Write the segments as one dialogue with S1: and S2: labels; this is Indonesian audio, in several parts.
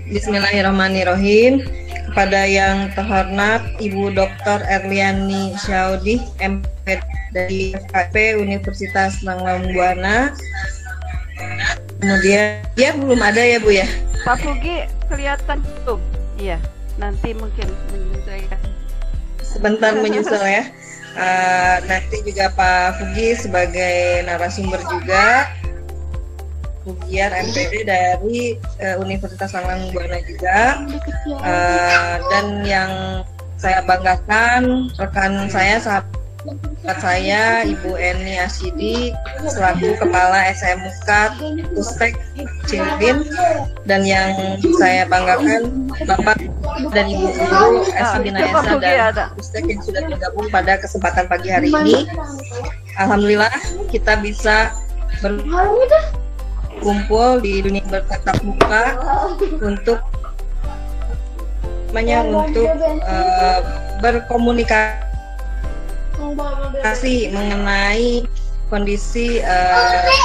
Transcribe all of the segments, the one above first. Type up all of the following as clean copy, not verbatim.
S1: Bismillahirrahmanirrahim. Kepada yang terhormat Ibu Dr. Erliani Syaudi, MP dari FKIP Universitas Langlaung Buana. Kemudian, ya belum ada ya Bu ya?
S2: Pak Fugi kelihatan belum? Iya, nanti mungkin menyesuaikan.
S1: Sebentar menyusul ya. Nanti juga Pak Fugi sebagai narasumber juga. Fugiar MPD dari Universitas Langlaung Buana juga. Dan yang saya banggakan rekan saya, sahabat saya Ibu Eni Asidi selaku Kepala SMK Pustek Cilebin, dan yang saya banggakan Bapak dan Ibu Guru Asdina Esa dan Pustek yang sudah bergabung pada kesempatan pagi hari ini. Alhamdulillah kita bisa berkumpul di dunia bertatap muka untuk berkomunikasi mengenai kondisi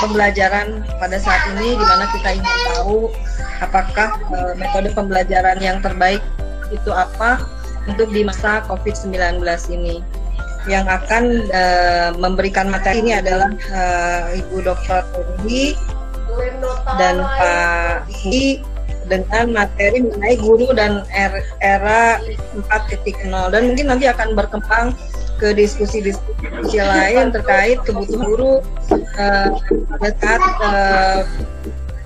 S1: pembelajaran pada saat ini, di mana kita ingin tahu apakah metode pembelajaran yang terbaik itu apa untuk di masa COVID-19 ini. Yang akan memberikan materi ini adalah Ibu Dr. Eni dan Pak I dengan materi mengenai guru dan era 4.0, dan mungkin nanti akan berkembang ke diskusi-diskusi lain terkait kebutuhan guru pada saat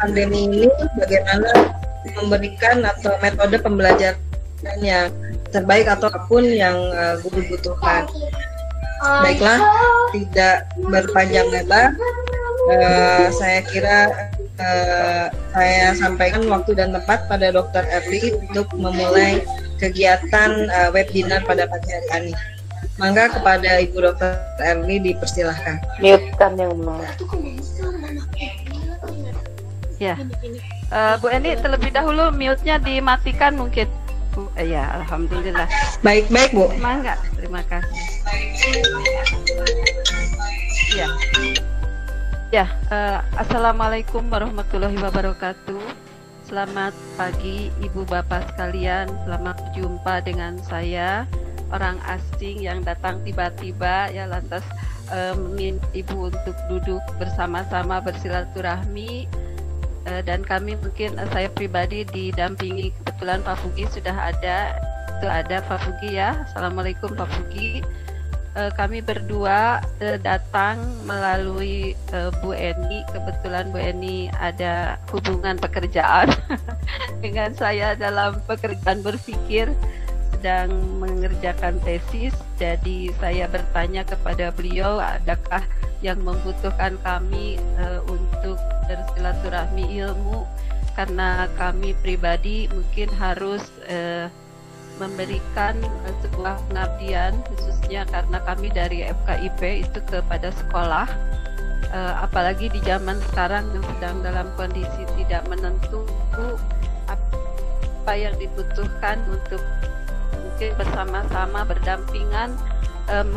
S1: pandemi ini, bagaimana memberikan atau metode pembelajaran yang terbaik atau apapun yang guru butuhkan. Baiklah, tidak berpanjang lebar, saya kira saya sampaikan waktu dan tempat pada Dr. Erli untuk memulai kegiatan webinar pada pagi hari ini. Mangga kepada Ibu Dr. Erli dipersilahkan.
S3: Mute-kan yang mau.
S2: Ya, Bu Eni terlebih dahulu mute-nya dimatikan mungkin. Ya, alhamdulillah.
S1: Baik Bu.
S2: Mangga, terima kasih. Ya. Ya, Assalamualaikum warahmatullahi wabarakatuh. Selamat pagi Ibu Bapak sekalian. Selamat berjumpa dengan saya, orang asing yang datang tiba-tiba ya, lantas meminta Ibu untuk duduk bersama-sama bersilaturahmi, dan kami mungkin saya pribadi didampingi, kebetulan Pak Fugi sudah ada. Itu ada Pak Fugi ya. Assalamualaikum Pak Fugi. Kami berdua datang melalui Bu Eni. Kebetulan Bu Eni ada hubungan pekerjaan dengan saya dalam pekerjaan berpikir, sedang mengerjakan tesis. Jadi saya bertanya kepada beliau, adakah yang membutuhkan kami untuk bersilaturahmi ilmu, karena kami pribadi mungkin harus memberikan sebuah pengabdian, khususnya karena kami dari FKIP itu kepada sekolah, apalagi di zaman sekarang yang sedang dalam kondisi tidak menentu, apa yang dibutuhkan untuk mungkin bersama-sama berdampingan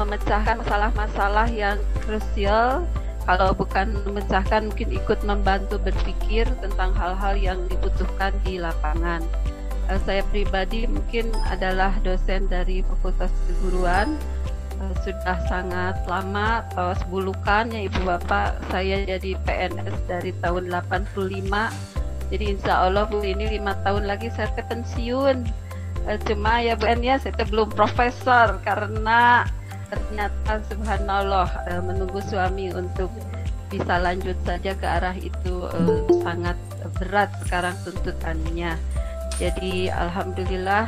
S2: memecahkan masalah-masalah yang krusial. Kalau bukan memecahkan, mungkin ikut membantu berpikir tentang hal-hal yang dibutuhkan di lapangan. Saya pribadi mungkin adalah dosen dari Fakultas Keguruan, sudah sangat lama, tos bulukan ya Ibu Bapak. Saya jadi PNS dari tahun 85, jadi insya Allah Bu ini 5 tahun lagi saya pensiun. Cuma ya Bu En ya, saya belum profesor karena ternyata subhanallah menunggu suami untuk bisa lanjut saja ke arah itu sangat berat sekarang tuntutannya. Jadi alhamdulillah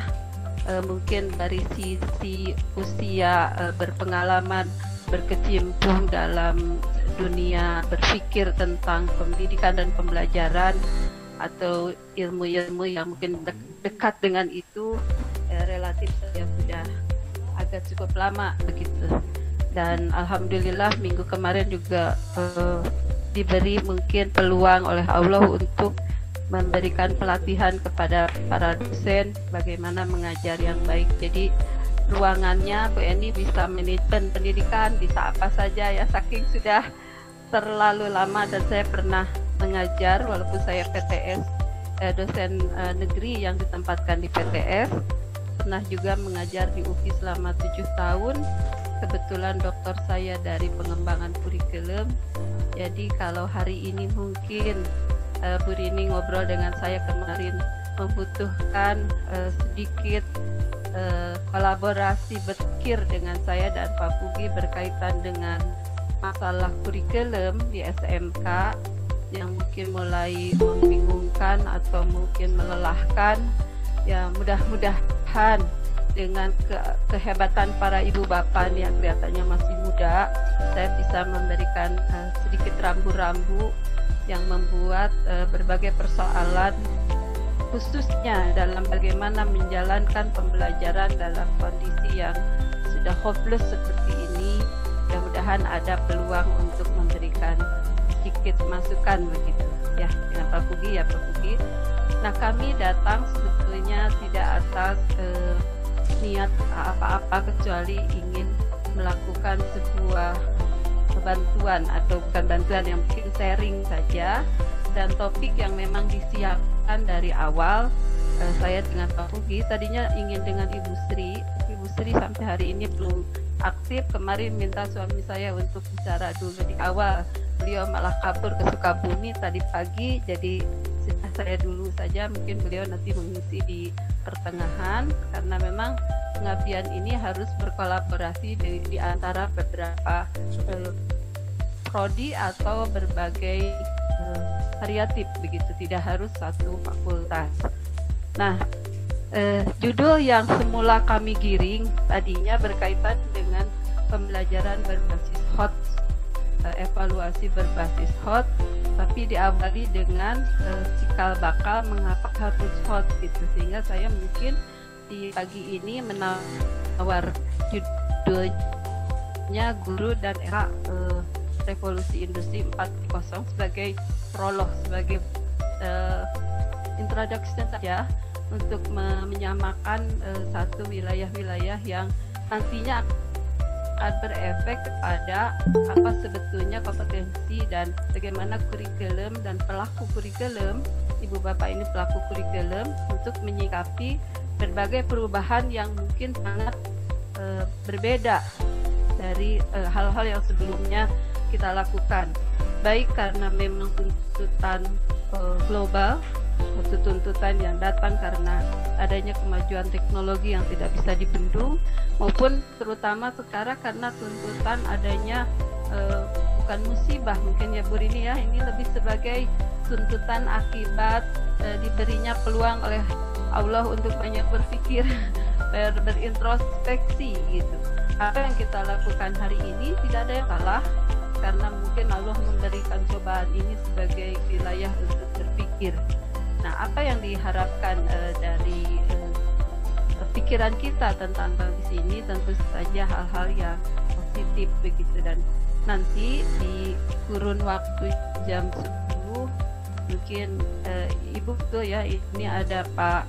S2: mungkin dari sisi usia berpengalaman berkecimpung dalam dunia berpikir tentang pendidikan dan pembelajaran atau ilmu-ilmu yang mungkin dekat dengan itu, relatif saya sudah agak cukup lama begitu. Dan alhamdulillah minggu kemarin juga diberi mungkin peluang oleh Allah untuk memberikan pelatihan kepada para dosen bagaimana mengajar yang baik. Jadi ruangannya Bu Eni bisa manajemen pendidikan, bisa apa saja ya, saking sudah terlalu lama. Dan saya pernah mengajar walaupun saya PTS dosen negeri yang ditempatkan di PTS, pernah juga mengajar di UPI selama 7 tahun. Kebetulan doktor saya dari pengembangan kurikulum. Jadi kalau hari ini mungkin Bu Rini ngobrol dengan saya kemarin membutuhkan sedikit kolaborasi berpikir dengan saya dan Pak Pugi berkaitan dengan masalah kurikulum di SMK yang mungkin mulai membingungkan atau mungkin melelahkan, ya mudah-mudahan dengan kehebatan para ibu bapak yang kelihatannya masih muda, saya bisa memberikan sedikit rambu-rambu yang membuat berbagai persoalan, khususnya dalam bagaimana menjalankan pembelajaran dalam kondisi yang sudah hopeless seperti ini. Mudah-mudahan ada peluang untuk memberikan sedikit masukan begitu ya dengan Pak Pugi ya Pak Pugi. Nah, kami datang sebetulnya tidak atas niat apa-apa kecuali ingin melakukan sebuah bantuan atau bukan bantuan, yang mungkin sharing saja, dan topik yang memang disiapkan dari awal. Saya dengan Pak Pugi tadinya ingin dengan Ibu Sri sampai hari ini belum aktif. Kemarin minta suami saya untuk bicara dulu di awal, beliau malah kabur ke Sukabumi tadi pagi, jadi sudah saya dulu saja, mungkin beliau nanti mengisi di pertengahan, karena memang pengabdian ini harus berkolaborasi di antara beberapa prodi atau berbagai variatif begitu, tidak harus satu fakultas. Nah, judul yang semula kami giring tadinya berkaitan dengan pembelajaran berbasis HOT, evaluasi berbasis HOT, tapi diawali dengan cikal bakal mengapa harus HOT gitu, sehingga saya mungkin di pagi ini menawar judulnya Guru dan Era Revolusi Industri 4.0 sebagai prolog, sebagai introduction saja untuk menyamakan satu wilayah-wilayah yang nantinya akan berefek kepada apa sebetulnya kompetensi dan bagaimana kurikulum dan pelaku kurikulum, ibu bapak ini pelaku kurikulum, untuk menyikapi berbagai perubahan yang mungkin sangat berbeda dari hal-hal yang sebelumnya kita lakukan, baik karena memang tuntutan global, satu tuntutan yang datang karena adanya kemajuan teknologi yang tidak bisa dibendung, maupun terutama sekarang karena tuntutan adanya bukan musibah mungkin ya Bu Rini ya, ini lebih sebagai tuntutan akibat diberinya peluang oleh Allah untuk banyak berpikir, berintrospeksi gitu. Apa yang kita lakukan hari ini tidak ada yang salah, karena mungkin Allah memberikan cobaan ini sebagai wilayah untuk berpikir. Nah, apa yang diharapkan dari pikiran kita tentang kondisi ini, tentu saja hal-hal yang positif begitu. Dan nanti di kurun waktu jam 10 mungkin Ibu tuh ya, ini ada Pak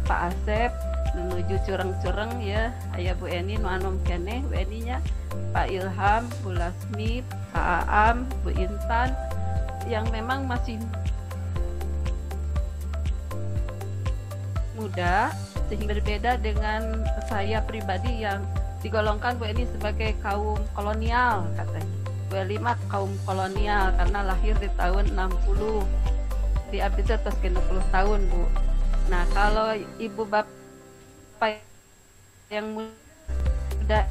S2: Asep menuju curang-curang ya, ayah Bu Eni nu anom keneh, Bu Eninya Pak Ilham, Bu Lasmi, Pak Aam, Bu Intan, yang memang masih muda, sehingga berbeda dengan saya pribadi yang digolongkan Bu Eni sebagai kaum kolonial katanya. Bu Lima kaum kolonial karena lahir di tahun 60, di abdi atas 60 tahun Bu. Nah, kalau ibu bapak yang muda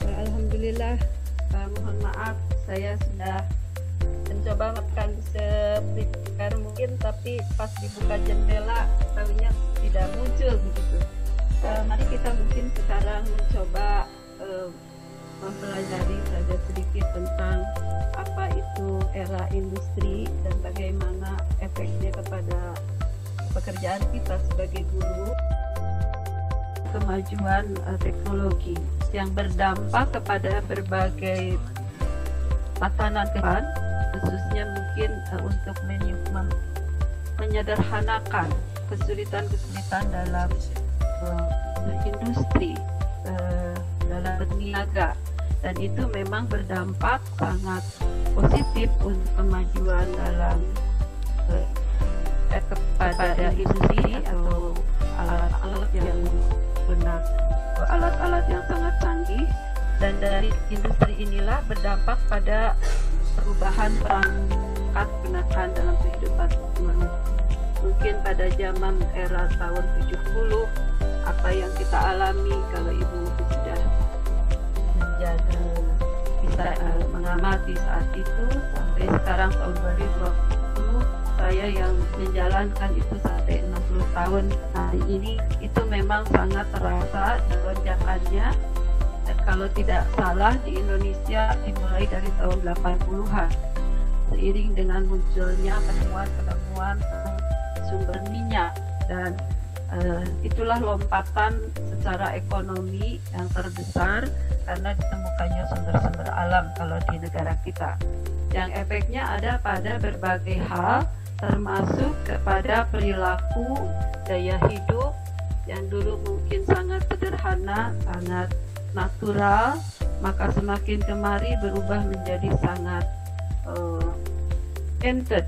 S2: alhamdulillah, mohon maaf saya sudah mencoba makan seprepare mungkin, tapi pas dibuka jendela tahunya tidak muncul begitu. Mari kita mungkin sekarang mencoba mempelajari saja sedikit tentang apa itu era industri dan bagaimana efeknya kepada pekerjaan kita sebagai guru. Kemajuan teknologi yang berdampak kepada berbagai tatanan depan, khususnya mungkin untuk menyederhanakan kesulitan-kesulitan dalam industri, dalam berniaga, dan itu memang berdampak sangat positif untuk kemajuan dalam kepada industri atau alat-alat yang benar, alat-alat yang sangat canggih, dan dari industri inilah berdampak pada perubahan perangkat gunakan dalam kehidupan manusia. Mungkin pada zaman era tahun 70, apa yang kita alami, kalau Ibu sudah menjadi bisa mengamati saat itu sampai sekarang tahun 2020, saya yang menjalankan itu sampai 60 tahun hari ini, itu memang sangat terasa lonjakannya. Dan kalau tidak salah di Indonesia dimulai dari tahun 80-an, seiring dengan munculnya penemuan-penemuan sumber minyak, dan itulah lompatan secara ekonomi yang terbesar karena ditemukannya sumber-sumber alam kalau di negara kita, yang efeknya ada pada berbagai hal, termasuk kepada perilaku daya hidup yang dulu mungkin sangat sederhana, sangat natural, maka semakin kemari berubah menjadi sangat entered,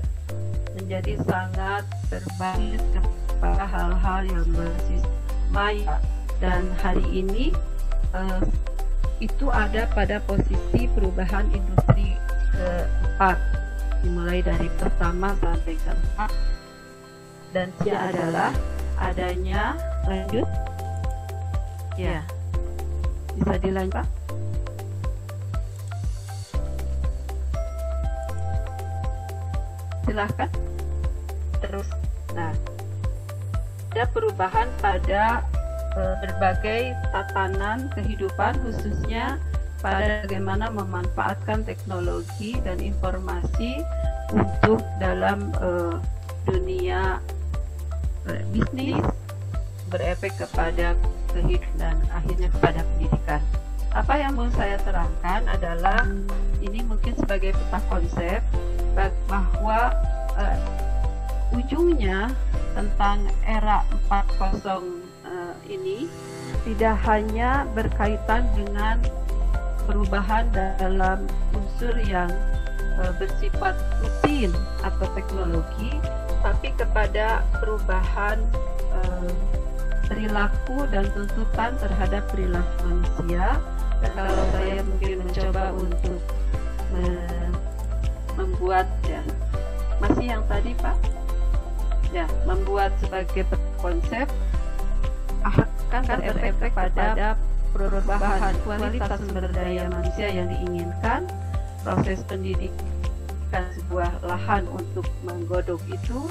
S2: menjadi sangat berbasis kepada hal-hal yang berbasis maya. Dan hari ini itu ada pada posisi perubahan industri keempat, dimulai dari pertama sampai keempat, dan itu adalah adanya lanjut ya, bisa dilanjut Pak? Silahkan terus. Nah, ada perubahan pada berbagai tatanan kehidupan, khususnya pada bagaimana memanfaatkan teknologi dan informasi untuk dalam dunia bisnis, berefek kepada kehidupan dan akhirnya kepada pendidikan. Apa yang mau saya terangkan adalah ini mungkin sebagai peta konsep bahwa ujungnya tentang era 4.0 ini tidak hanya berkaitan dengan perubahan dalam unsur yang bersifat rutin atau teknologi, tapi kepada perubahan perilaku dan tuntutan terhadap perilaku manusia. Dan kalau saya mungkin mencoba untuk membuat ya, masih yang tadi Pak, ya, membuat sebagai konsep akan berefek pada perubahan kualitas sumber daya manusia yang diinginkan. Proses pendidikan sebuah lahan untuk menggodok itu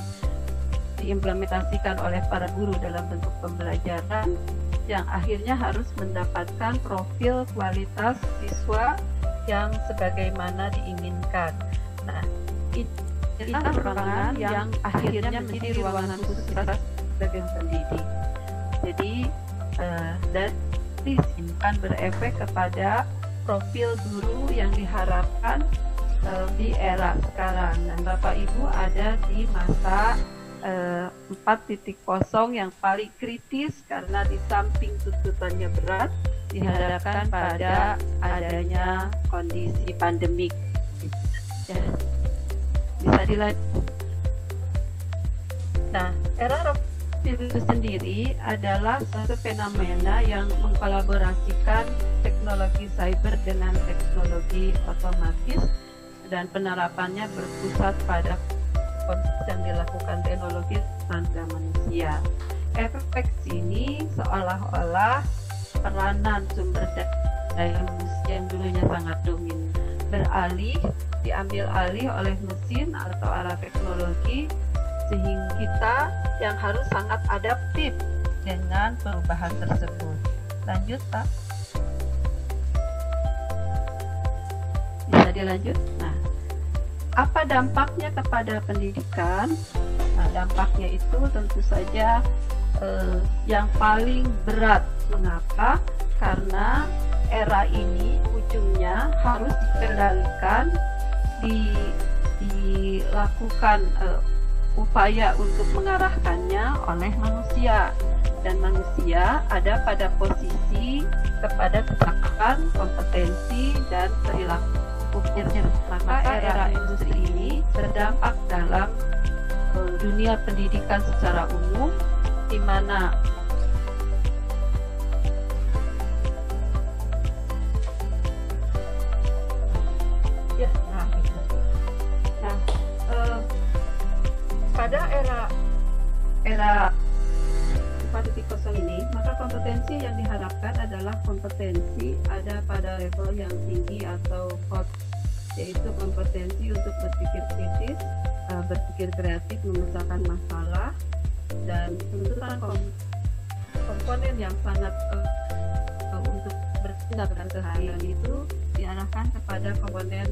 S2: diimplementasikan oleh para guru dalam bentuk pembelajaran yang akhirnya harus mendapatkan profil kualitas siswa yang sebagaimana diinginkan. Nah, inilah ruangan yang akhirnya menjadi ruangan khusus kita sebagai pendidik. Jadi dan akan berefek kepada profil guru yang diharapkan di era sekarang. Dan Bapak Ibu ada di masa 4.0 yang paling kritis karena di samping tuntutannya berat dihadapkan pada adanya kondisi pandemik. Ya, bisa dilanjut. Nah, era itu sendiri adalah suatu fenomena yang mengkolaborasikan teknologi cyber dengan teknologi otomatis, dan penerapannya berpusat pada konsep yang dilakukan teknologi tanpa manusia. Efek sini seolah-olah peranan sumber daya manusia yang dulunya sangat dominan diambil alih oleh mesin atau alat teknologi, sehingga kita yang harus sangat adaptif dengan perubahan tersebut. Lanjut Pak, bisa dilanjut. Nah, apa dampaknya kepada pendidikan? Nah, dampaknya itu tentu saja yang paling berat. Mengapa? Karena era ini ujungnya harus dikendalikan, dilakukan upaya untuk mengarahkannya oleh manusia, dan manusia ada pada posisi kepada ketakutan, kompetensi, dilakukan. Maka era industri ini berdampak dalam dunia pendidikan secara umum, di mana pada era 4.0 ini, maka kompetensi yang diharapkan adalah kompetensi ada pada level yang tinggi atau hot, yaitu kompetensi untuk berpikir kritis, berpikir kreatif, memecahkan masalah, dan tuntutan komponen yang sangat untuk bertindak pada keseharian itu diarahkan kepada komponen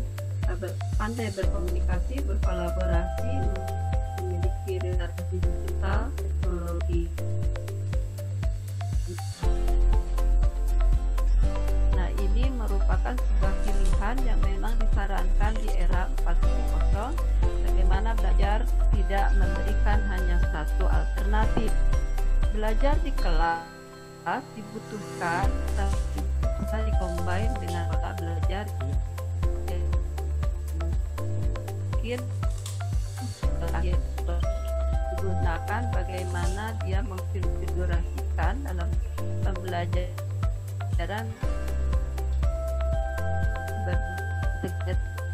S2: pandai berkomunikasi, berkolaborasi, memiliki relasi digital, teknologi. Nah, ini merupakan sebuah pilihan yang memang disarankan di era 4.0, bagaimana belajar tidak memberikan hanya satu alternatif. Belajar di kelas dibutuhkan, tapi bisa dikombin dengan pola belajar digunakan bagaimana dia mengkonfigurasikan dalam pembelajaran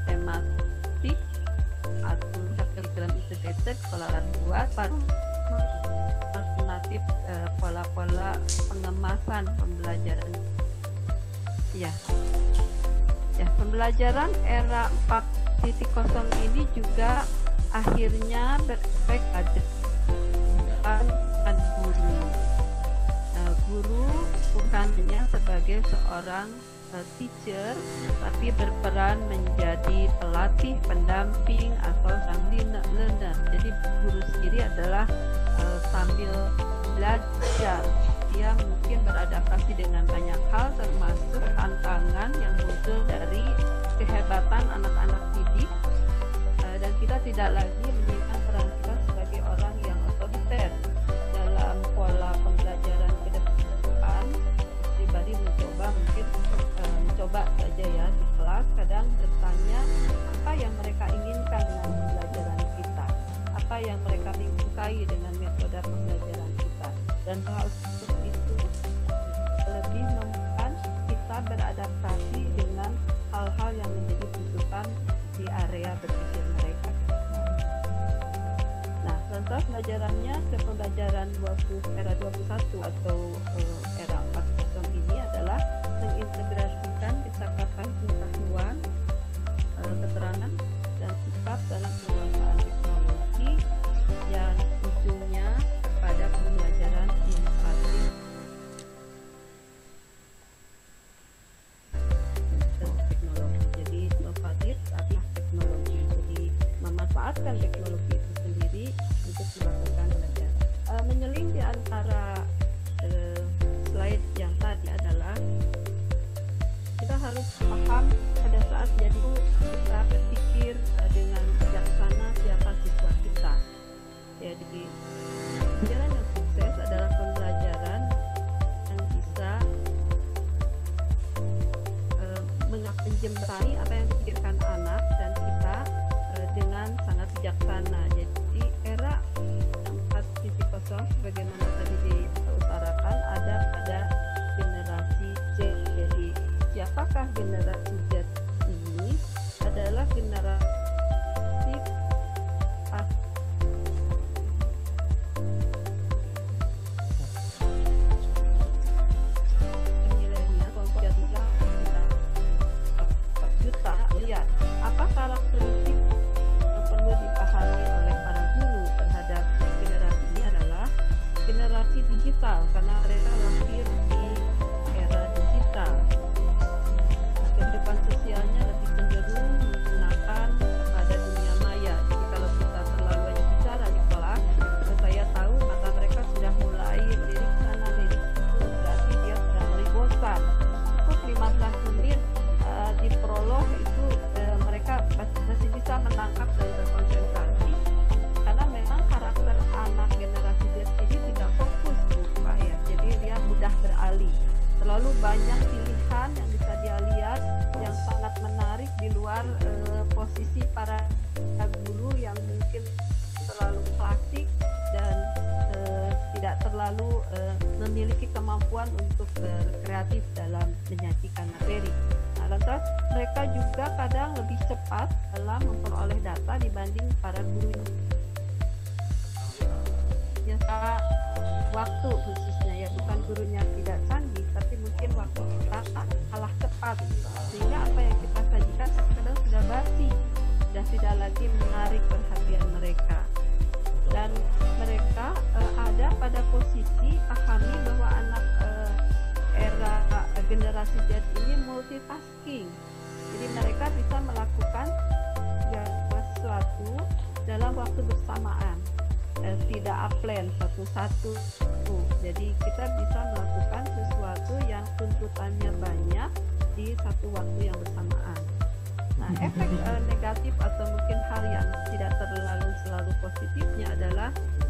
S2: tematik atau curriculum integrated, pelajaran buat alternatif pola-pola pengemasan pembelajaran. Ya, pembelajaran era 4.0 ini juga akhirnya berefek pada guru. Guru bukan hanya sebagai seorang teacher, tapi berperan menjadi pelatih, pendamping, atau sambil learner. Jadi guru sendiri adalah sambil belajar, dia mungkin beradaptasi dengan banyak hal, termasuk tantangan yang muncul dari kehebatan anak-anak didik, dan kita tidak lagi menginginkan peran kita sebagai orang yang otoriter dalam pola pembelajaran ke depan. Pribadi mencoba saja ya di kelas, kadang bertanya apa yang mereka inginkan dengan pembelajaran kita, apa yang mereka sukai dengan metode pembelajaran kita, dan hal seperti itu lebih membuat kita beradaptasi dengan hal-hal yang menjadi tuntutan di area berpikir mereka. Nah, contoh pembelajarannya ke pembelajaran era 21 atau era 4.0 ini adalah mengintegrasikan kecakapan pengetahuan, keterangan, dan sikap dalam penguasaan teknologi yang ujungnya pada pembelajaran inovatif. Jadi inovatif tapi teknologi. Jadi memanfaatkan teknologi itu sendiri untuk melakukan belajar. Menyeling di antara slide yang tadi adalah kita harus paham pada saat jadi kita berpikir dengan bijaksana siapa siswa kita. Jadi pembelajaran yang sukses adalah pembelajaran yang bisa menjembatani apa yang dipikirkan anak dan kita dengan sangat bijaksana. Jadi era 4.0 sebagaimana tadi diutarakan ada pada generasi Z. Jadi siapakah generasi Z ini? Adalah generasi milenial, juta. Lihat apa karakteristik yang perlu dipahami oleh para guru terhadap generasi ini adalah generasi digital, karena mereka lahir di era digital. kemampuan untuk berkreatif dalam menyajikan materi. Nah, lantas mereka juga kadang lebih cepat dalam memperoleh data dibanding para guru yang waktu khususnya, ya bukan gurunya tidak canggih, tapi mungkin waktu kita kalah cepat, sehingga apa yang kita sajikan kadang sudah basi, sudah tidak lagi menarik perhatian mereka. Dan mereka ada pada posisi pahami bahwa anak era generasi Z ini multitasking, jadi mereka bisa melakukan sesuatu dalam waktu bersamaan, tidak upland satu-satu. Jadi kita bisa melakukan sesuatu yang tuntutannya banyak di satu waktu yang bersamaan. Nah, efek negatif atau mungkin hal yang tidak terlalu selalu positifnya adalah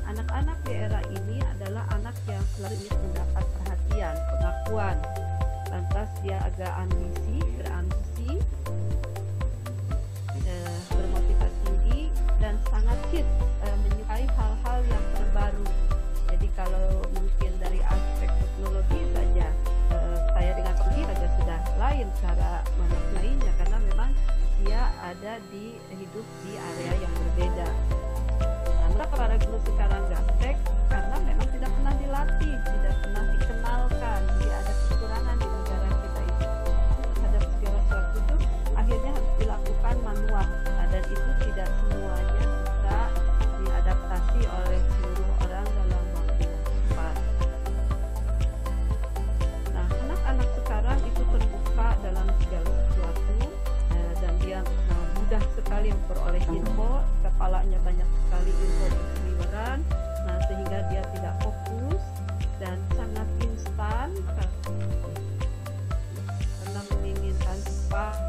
S2: anak-anak di era ini adalah anak yang selalu ingin mendapat perhatian, pengakuan. Lantas dia agak berambisi, bermotivasi tinggi, dan sangat menyukai hal-hal yang terbaru. Jadi kalau mungkin dari aspek teknologi saja, saya dengan Pergi saja sudah lain cara memaknainya, karena memang dia ada hidup di area yang berbeda. Nah, para guru sekarang gaptek karena memang tidak pernah dilatih, tidak pernah dikenalkan. Jadi ada kekurangan di negara kita itu terhadap segala sesuatu itu akhirnya harus dilakukan manual. Nah, dan itu tidak semuanya bisa diadaptasi oleh seluruh orang dalam waktu yang cepat. Nah, anak-anak sekarang itu terbuka dalam segala sesuatu, dan dia mudah sekali memperoleh info, kepalanya banyak sekali info berseliweran, nah sehingga dia tidak fokus dan sangat instan karena menginginkan cepat.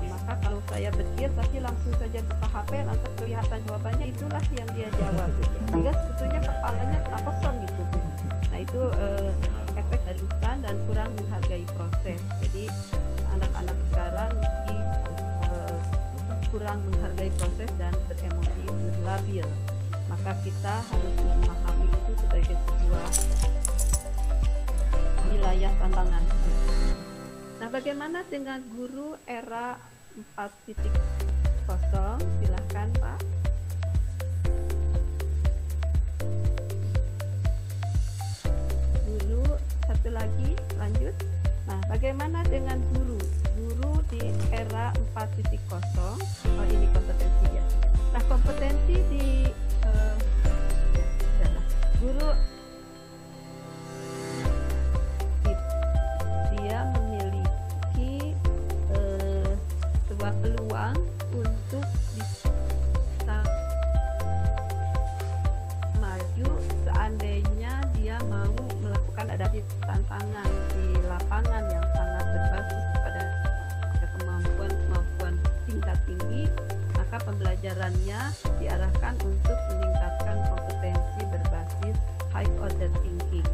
S2: Maka kalau saya berpikir tapi langsung saja buka HP langsung kelihatan jawabannya, itulah yang dia jawab, sehingga sebetulnya kepalanya tak kosong gitu. Nah itu efek dari instan dan kurang menghargai proses. Jadi anak-anak sekarang kurang menghargai proses dan beremosi, berlabil. Maka kita harus memahami itu sebagai sebuah wilayah tantangan. Nah, bagaimana dengan guru era 4.0? Silahkan Pak. Guru satu lagi, lanjut. Nah, bagaimana dengan guru di era 4.0? Oh, ini kompetensi ya. Nah, kompetensi di guru dia memiliki sebuah peluang untuk bisa maju seandainya dia mau melakukan adaptasi tantangan di lapangan yang sangat berbasis pada kemampuan tingkat tinggi, maka pembelajarannya diarahkan untuk meningkatkan kompetensi berbasis high order thinking.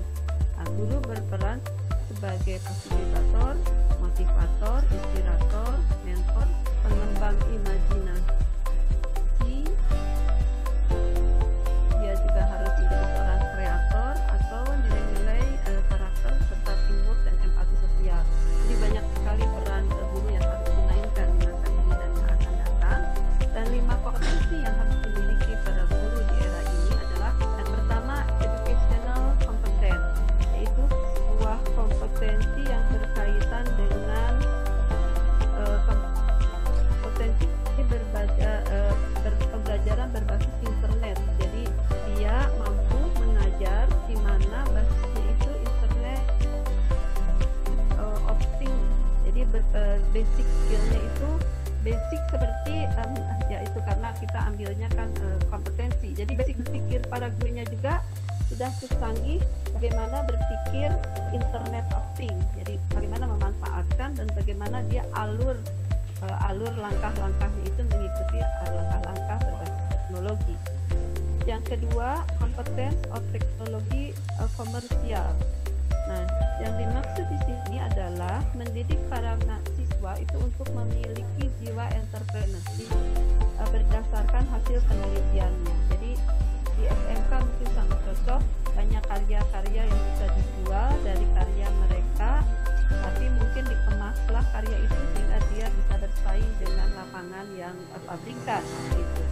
S2: Nah, guru berperan sebagai fasilitator, motivator, inspirator, mentor, pengembang imajinasi. Dia juga harus menjadi seorang kreator atau nilai-nilai karakter serta teamwork dan empati sosial. Jadi banyak sekali peran guru yang harus dimainkan di masa ini dan yang akan datang. Dan 5 kompetensi yang harus dimiliki para guru di era ini adalah yang pertama, educational competence, yaitu sebuah kompetensi yang berkaitan dengan kompetensi pembelajaran berbasis internet. Jadi dia mampu mengajar di mana basisnya itu internet of things. Jadi basic skillnya itu basic seperti yaitu karena kita ambilnya kan kompetensi. Jadi basic berpikir para gurunya juga sudah secanggih bagaimana berpikir internet of things. Jadi bagaimana memanfaatkan dan bagaimana dia alur langkah-langkahnya itu mengikuti langkah-langkah berbasis teknologi. Yang kedua, competence of teknologi komersial. Nah, yang dimaksud di sini adalah mendidik para mahasiswa itu untuk memiliki jiwa entrepreneurship berdasarkan hasil penelitiannya. Jadi di SMK mungkin sangat cocok, banyak karya-karya yang bisa dijual dari karya mereka, tapi mungkin dikemaslah karya itu sehingga dia bisa bersaing dengan lapangan yang pabrikan gitu.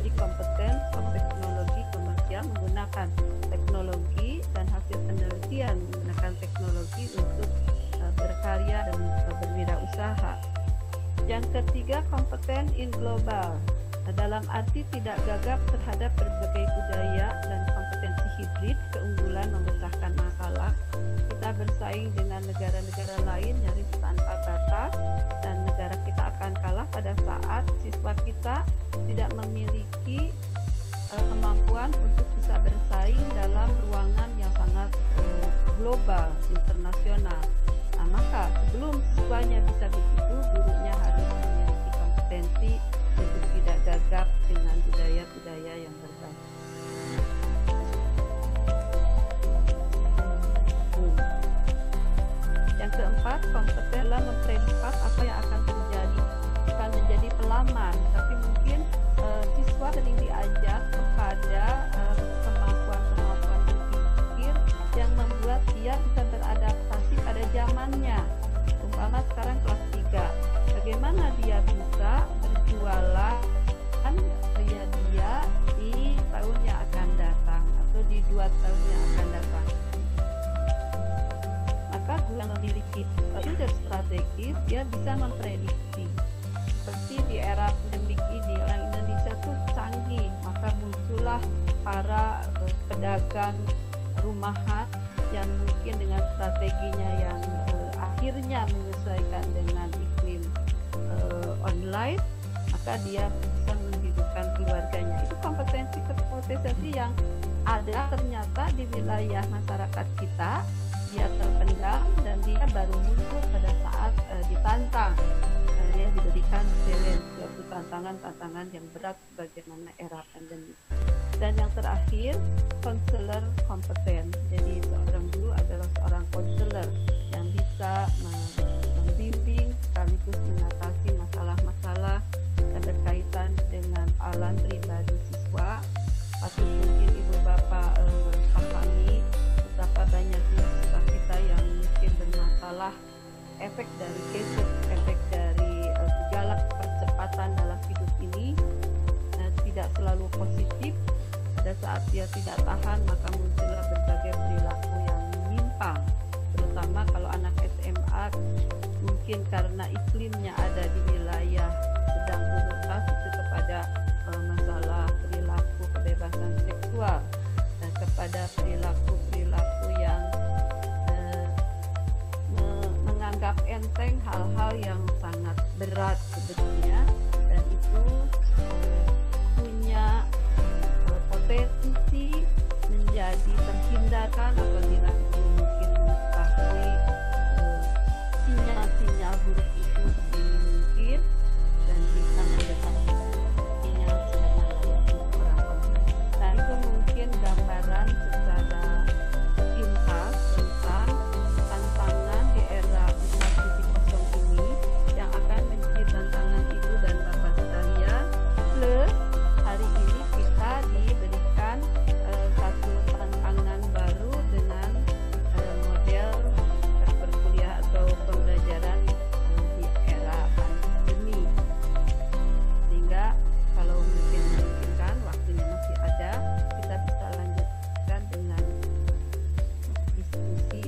S2: Jadi kompeten teknologi komersial menggunakan teknologi dan hasil penelitian menggunakan teknologi untuk berkarya dan berwirausaha. Yang ketiga, kompeten in global. Dalam arti tidak gagap terhadap berbagai budaya dan kompetensi hibrid, keunggulan memecahkan masalah. Kita bersaing dengan negara-negara lain nyaris tanpa batas, dan negara kita akan kalah pada saat siswa kita tidak memiliki kemampuan untuk bisa bersaing dalam ruangan yang sangat global, internasional. Nah, maka sebelum siswanya bisa begitu, gurunya harus memiliki kompetensi untuk tidak gagap dengan budaya-budaya yang berbeda. Yang keempat, kompeten dalam memprediksi apa yang akan terjadi. Bukan menjadi pelaman, tapi mungkin siswa sering diajak kepada kemampuan-kemampuan berpikir yang membuat dia bisa beradaptasi pada zamannya. Umpama sekarang kelas 3, bagaimana dia bisa berjualan dia di tahun yang akan datang atau di 2 tahun yang akan datang. Maka guru yang memiliki leader strategis, dia bisa memprediksi. Seperti di era pandemik ini, orang Indonesia tuh canggih, maka muncullah para pedagang rumahan yang mungkin dengan strateginya yang akhirnya menyesuaikan dengan iklim online, maka dia bisa menghidupkan keluarganya. Itu kompetensi yang ada ternyata di wilayah masyarakat kita, dia terpendam dan dia baru muncul pada saat ditantang. Dia diberikan challenge, yaitu tantangan-tantangan yang berat bagaimana era pandemi. Dan yang terakhir, konselor kompeten. Jadi seorang guru adalah seorang konselor yang bisa membimbing sekaligus mengatasi masalah-masalah yang berkaitan dengan alam pribadi siswa. Patut mungkin ibu bapak pahami betapa banyak siswa kita yang mungkin bermasalah, efek dari gadget, efek dari segala percepatan dalam hidup ini tidak selalu positif. Pada saat dia tidak tahan, maka muncullah berbagai perilaku yang menyimpang, terutama kalau anak SMA, mungkin karena iklimnya ada di wilayah sedang pubertas, itu kepada masalah perilaku kebebasan seksual dan kepada perilaku yang menganggap enteng hal-hal yang sangat berat sebetulnya, dan itu punya potensi menjadi terhindarkan apabila itu mungkin mengetahui sinyal-sinyal buruk itu sedini mungkin dan bisa mendeteksinya sebenarnya untuk orang lain. Nah, itu mungkin gambaran secara pintas tentang tantangan di era 4.0 ini yang akan menjadi tantangan ibu dan bapak sekalian. Plus hari ini kita diberikan satu tantangan baru dengan model perkuliahan atau pembelajaran di era pandemi, sehingga kalau mungkin memungkinkan waktunya masih ada, kita bisa lanjutkan dengan diskusi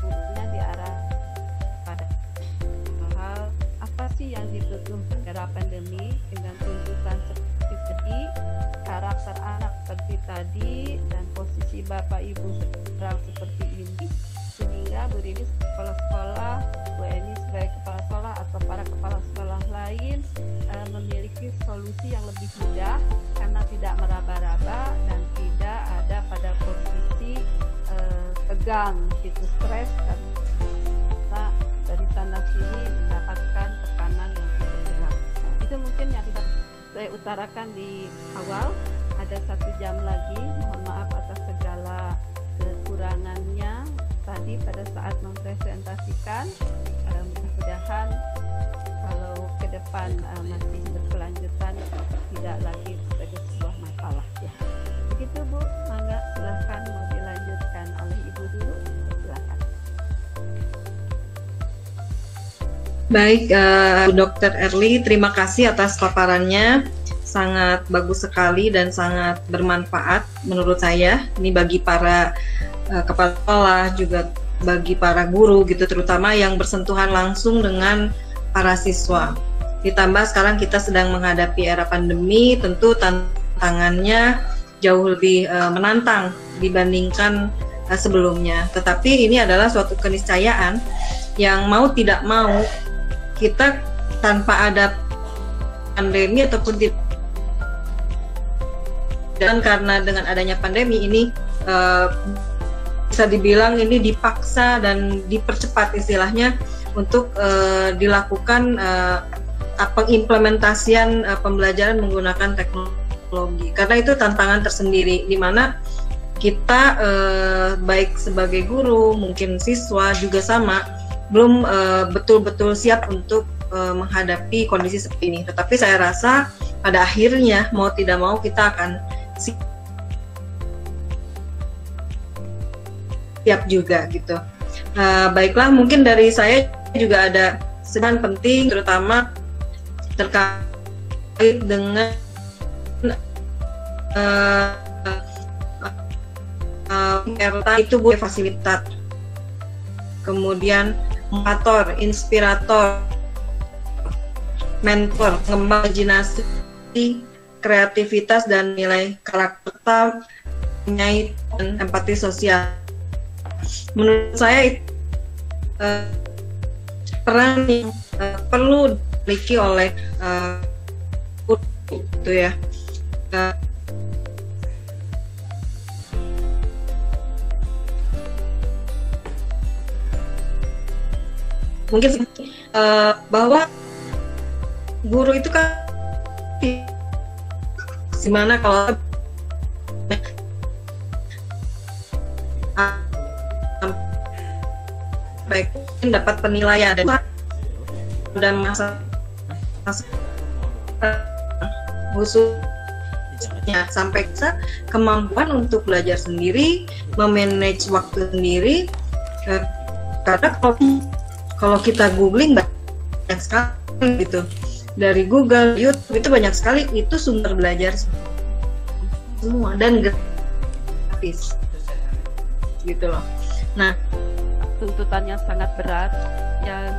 S2: khususnya di arah pada hal apa sih yang dibutuhkan era pandemi dengan tuntutan seperti tadi, karakter anak seperti tadi, dan posisi bapak ibu sekarang seperti ini, sehingga Bu Rini sekolah-sekolah, Bu Eni sebagai kepala sekolah atau para kepala sekolah lain memiliki solusi yang lebih mudah karena tidak meraba-raba dan tidak ada pada posisi tegang, gitu, stres karena dari sana sini mendapatkan tekanan yang cukup berat. Itu mungkin yang kita saya utarakan di awal. Ada 1 jam lagi, mohon maaf atas segala kekurangannya tadi pada saat mempresentasikan. Mudah-mudahan kalau ke depan masih berkelanjutan, tidak lagi sebagai sebuah masalah ya. Begitu Bu, mangga silahkan mau dilanjutkan oleh Ibu dulu, silahkan.
S1: Baik, Dr. Erly, terima kasih atas paparannya. Sangat bagus sekali dan sangat bermanfaat menurut saya. Ini bagi para kepala sekolah, juga bagi para guru gitu, terutama yang bersentuhan langsung dengan para siswa. Ditambah sekarang kita sedang menghadapi era pandemi, tentu tantangannya jauh lebih menantang dibandingkan sebelumnya. Tetapi ini adalah suatu keniscayaan yang mau tidak mau kita tanpa ada pandemi ataupun tidak, dan karena dengan adanya pandemi ini bisa dibilang ini dipaksa dan dipercepat istilahnya untuk dilakukan pengimplementasian pembelajaran menggunakan teknologi, karena itu tantangan tersendiri di mana kita baik sebagai guru, mungkin siswa juga sama, belum betul-betul siap untuk menghadapi kondisi seperti ini. Tetapi saya rasa pada akhirnya mau tidak mau kita akan siap juga gitu. Baiklah, mungkin dari saya juga ada sebagian penting, terutama terkait dengan itu Bu, fasilitas, kemudian motivator, inspirator, mentor, pengembang imajinasi, kreativitas dan nilai karakter, dan empati sosial. Menurut saya peran yang perlu dimiliki oleh guru itu ya. Mungkin bahwa guru itu kan gimana kalau baik dapat penilaian dan masa khususnya sampai bisa kemampuan untuk belajar sendiri, memanage waktu sendiri, karena kalau kita googling banyak sekali gitu, dari Google, YouTube itu banyak sekali, itu sumber belajar semua dan gratis gitu loh. Nah,
S2: tuntutannya sangat berat. Yang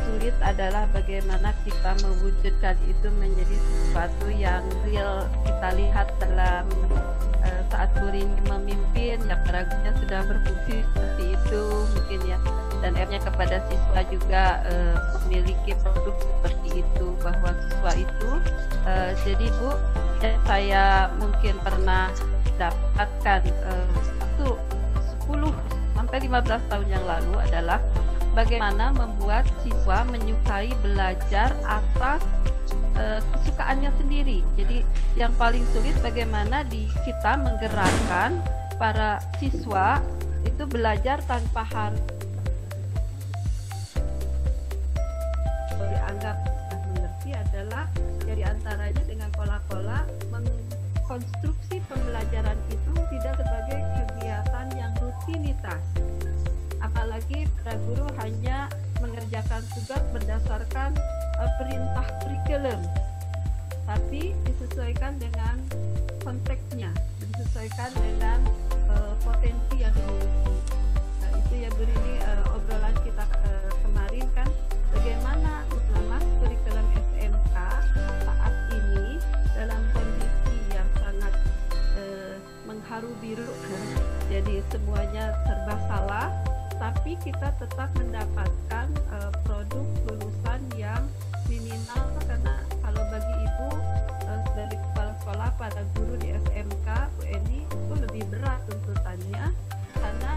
S2: sulit adalah bagaimana kita mewujudkan itu menjadi sesuatu yang real. Kita lihat dalam saat guru ini memimpin, ya paragunya sudah berfungsi seperti itu mungkin ya, dan akhirnya kepada siswa juga memiliki produk seperti itu, bahwa siswa itu jadi Bu, saya mungkin pernah dapatkan waktu 10 sampai 15 tahun yang lalu adalah bagaimana membuat siswa menyukai belajar atas kesukaannya sendiri. Jadi yang paling sulit bagaimana kita menggerakkan para siswa itu belajar tanpa harus dianggap mengerti, adalah dari antaranya dengan pola-pola mengkonstruksi pembelajaran itu tidak sebagai kegiatan yang rutinitas. Apalagi para guru hanya mengerjakan tugas berdasarkan perintah kurikulum, tapi disesuaikan dengan konteksnya, disesuaikan dengan potensi yang dimiliki. Nah, itu ya Bu, ini obrolan kita kemarin kan, bagaimana selama kurikulum SMK saat ini dalam kondisi yang sangat mengharu biru, jadi semuanya serba salah, tapi kita tetap mendapatkan produk lulusan yang minimal. Karena kalau bagi Ibu dari kepala sekolah pada guru di SMK UNI itu lebih berat tuntutannya, karena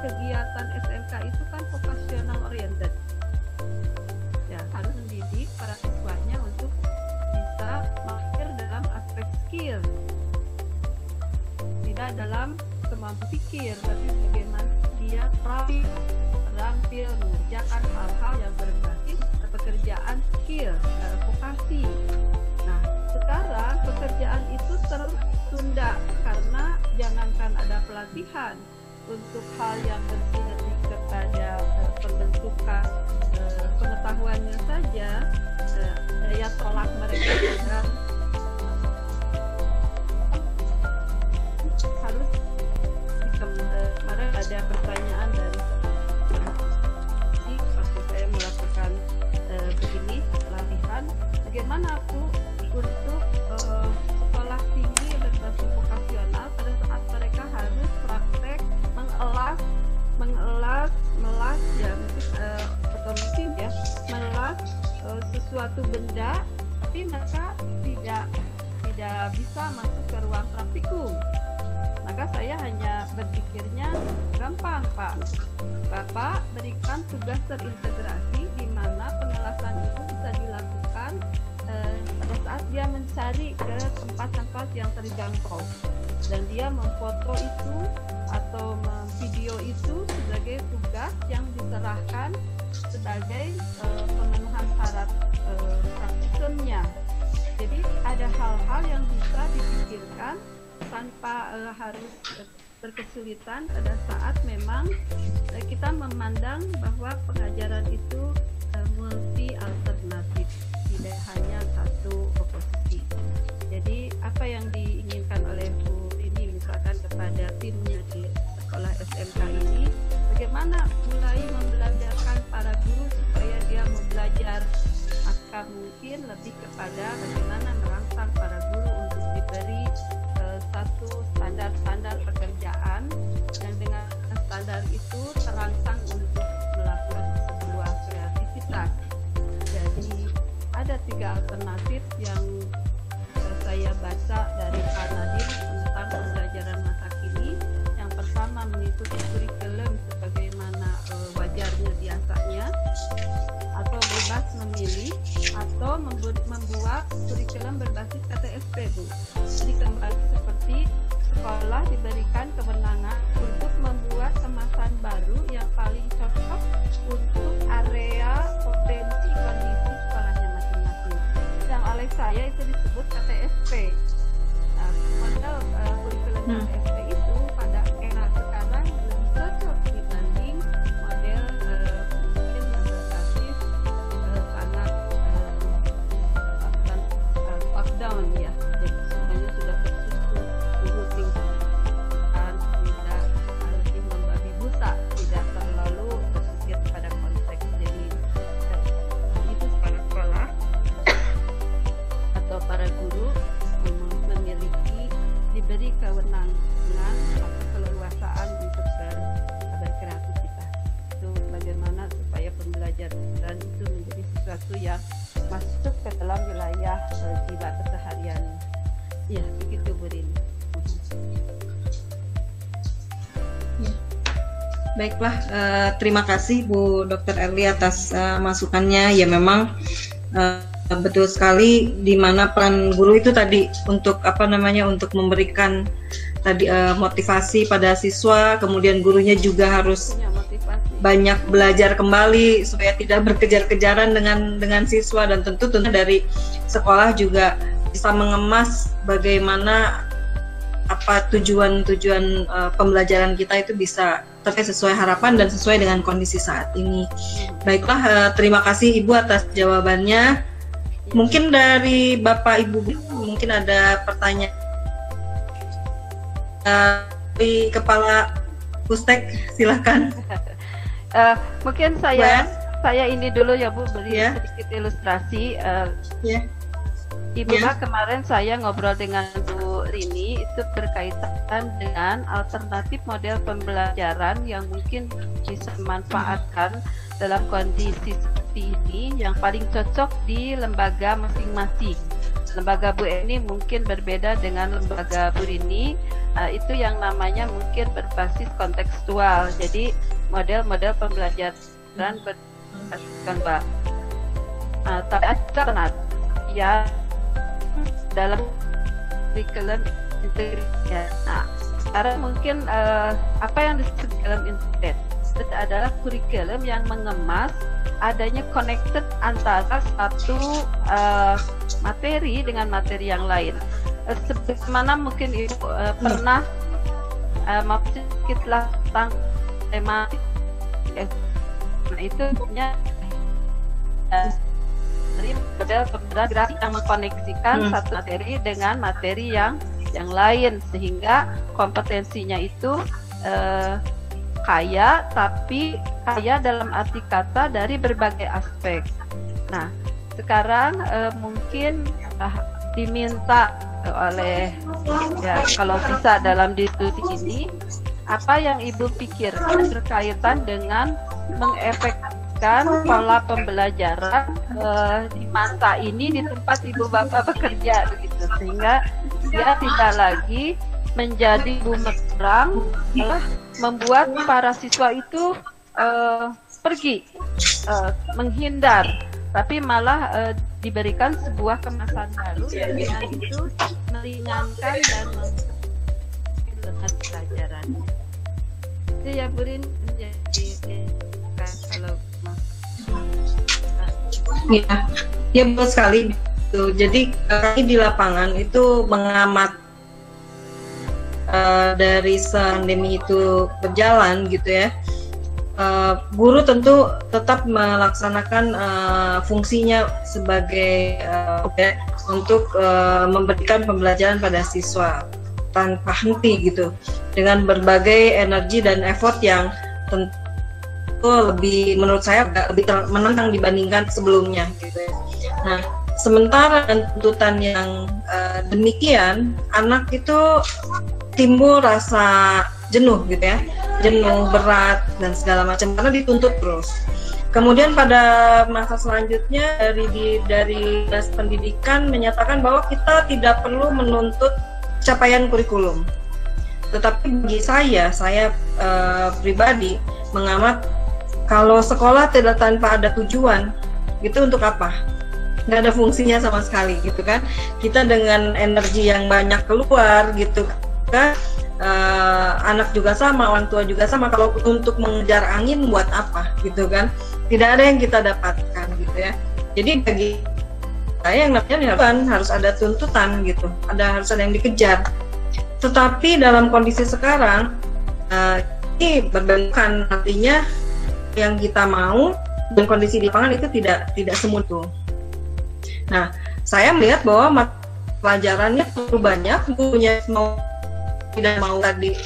S2: kegiatan SMK itu kan vocational oriented ya, harus mendidik para siswanya untuk bisa mahir dalam aspek skill, tidak dalam kemampuan pikir, tapi bagaimana dia terampil mengerjakan hal-hal yang berbasis pekerjaan skill, vokasi. Nah, sekarang pekerjaan itu tertunda karena jangankan ada pelatihan untuk hal yang lebih kepada pembentukan pengetahuannya saja, daya tolak mereka juga harus kemarin ada pertanyaan dari waktu saya melakukan begini pelatihan, bagaimana aku untuk sekolah tinggi berbasis vokasional pada saat mereka harus praktek melas ya, atau mungkin ya melas sesuatu benda, tapi mereka tidak bisa masuk ke ruang praktikum. Maka saya hanya berpikirnya gampang, Pak. Bapak berikan tugas terintegrasi di mana pengelasan itu bisa dilakukan pada saat dia mencari ke tempat-tempat yang terjangkau, dan dia memfoto itu atau memvideo itu sebagai tugas yang diserahkan sebagai pemenuhan syarat praktikumnya. Jadi ada hal-hal yang bisa dipikirkan tanpa harus berkesulitan pada saat memang kita memandang bahwa pengajaran itu multi alternatif, tidak hanya satu posisi. Jadi apa yang diinginkan oleh Bu ini misalkan kepada timnya di sekolah SMK ini, bagaimana mulai membelajarkan para guru supaya dia mau belajar, maka mungkin lebih kepada bagaimana merangsang para guru untuk diberi satu standar pekerjaan, dan dengan standar itu terangsang untuk melakukan sebuah kreativitas. Jadi ada 3 alternatif yang saya baca dari Pak Nadiem tentang pembelajaran masa kini. Yang pertama mengikuti kurikulum sebagaimana wajarnya biasanya, atau bebas memilih, atau membuat kurikulum berbasis KTSP, Bu. Jadi kembali seperti sekolah diberikan kewenangan untuk membuat kemasan baru yang paling cocok untuk area potensi kondisi sekolahnya masing-masing. Yang oleh saya itu disebut KTSP. Nah, model kurikulum KTSP itu pada era sekarang lebih cocok dibanding model mungkin yang berbasis sangat top down ya. Jadi semuanya sudah tersusun tingkatan, tidak harus membabi buta, tidak terlalu berpikir pada konteks. Jadi itu para sekolah atau para guru diberi kewenangan atau keleluasaan untuk berkreativitas. Itu bagaimana supaya pembelajaran itu menjadi sesuatu yang masuk ke dalam wilayah jiwa keseharian. Ya, begitu Bu Rini.
S1: Ya. Baiklah, terima kasih Bu Dr. Erli atas masukannya. Ya memang betul sekali, di mana peran guru itu tadi untuk untuk memberikan tadi motivasi pada siswa, kemudian gurunya juga harus banyak belajar kembali supaya tidak berkejar-kejaran dengan siswa, dan tentu dari sekolah juga bisa mengemas bagaimana tujuan pembelajaran kita itu bisa sesuai harapan dan sesuai dengan kondisi saat ini. Baiklah, terima kasih Ibu atas jawabannya. Mungkin dari Bapak Ibu mungkin ada pertanyaan dari Kepala Pustek, silakan.
S2: Mungkin saya ini dulu ya Bu, beri sedikit ilustrasi. Ibu kemarin saya ngobrol dengan Bu Rini itu berkaitan dengan alternatif model pembelajaran yang mungkin bisa dimanfaatkan dalam kondisi seperti ini, yang paling cocok di lembaga masing-masing. Lembaga Bu Eni mungkin berbeda dengan lembaga Bu Rini, itu yang namanya mungkin berbasis kontekstual. Jadi model-model pembelajaran berdasarkan ya dalam curriculum integrated. Nah, sekarang mungkin apa yang disebut dalam integrated? adalah kurikulum yang mengemas adanya connected antara satu materi dengan materi yang lain. Sebagaimana mungkin Ibu pernah sedikitlah tentang tematik, nah itu punya dari model pembelajaran yang mengkoneksikan satu materi dengan materi yang lain, sehingga kompetensinya itu kaya, tapi kaya dalam arti kata dari berbagai aspek. Nah, sekarang mungkin diminta oleh, ya kalau bisa dalam diskusi ini, apa yang Ibu pikirkan berkaitan dengan mengefektifkan pola pembelajaran di masa ini di tempat Ibu Bapak bekerja begitu, sehingga dia tidak lagi menjadi bumerang, membuat para siswa itu pergi, menghindar, tapi malah diberikan sebuah kemasan baru yang dengan itu meringankan dan mempercepat pelajaran. Itu ya Bu Rin, menjadi kalau
S1: ya betul sekali. Jadi kami di lapangan itu mengamat dari pandemi itu berjalan gitu ya. Guru tentu tetap melaksanakan fungsinya sebagai untuk memberikan pembelajaran pada siswa tanpa henti gitu, dengan berbagai energi dan effort yang tentu lebih, menurut saya lebih menantang dibandingkan sebelumnya gitu ya. Nah, sementara tuntutan yang demikian, anak itu timbul rasa jenuh gitu ya, jenuh, berat dan segala macam karena dituntut terus. Kemudian pada masa selanjutnya dari dinas pendidikan menyatakan bahwa kita tidak perlu menuntut capaian kurikulum. Tetapi bagi saya pribadi mengamat, kalau sekolah tidak tanpa ada tujuan, itu untuk apa? Nggak ada fungsinya sama sekali gitu kan. Kita dengan energi yang banyak keluar gitu kan, anak juga sama, orang tua juga sama, kalau untuk mengejar angin buat apa gitu kan, tidak ada yang kita dapatkan gitu ya. Jadi bagi saya yang namanya harus ada tuntutan gitu, harus ada yang dikejar. Tetapi dalam kondisi sekarang ini berbenturan, artinya yang kita mau dan kondisi di lapangan itu tidak semudah. Nah, saya melihat bahwa pelajarannya terlalu banyak, gurunya tidak mau tadi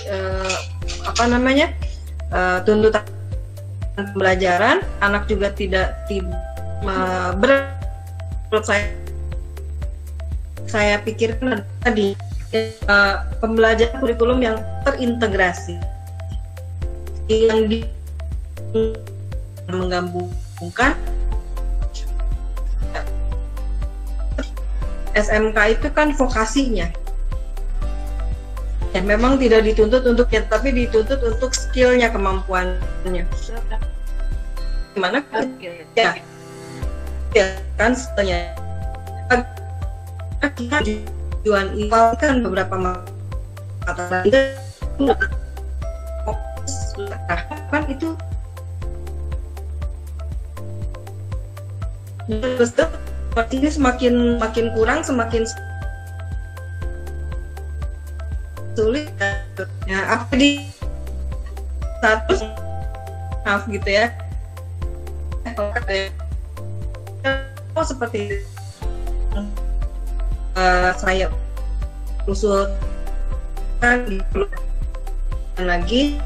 S1: tuntutan pembelajaran, anak juga tidak menurut saya pikirkan tadi pembelajaran kurikulum yang terintegrasi, yang menggabungkan. SMK itu kan vokasinya ya, memang tidak dituntut untuk tapi dituntut untuk skillnya, kemampuannya. Gimana ya kan setelahnya tujuan IPAL kan beberapa mata kan itu ini semakin kurang, semakin sulit ya, apa di status maaf gitu ya, seperti saya usulkan lagi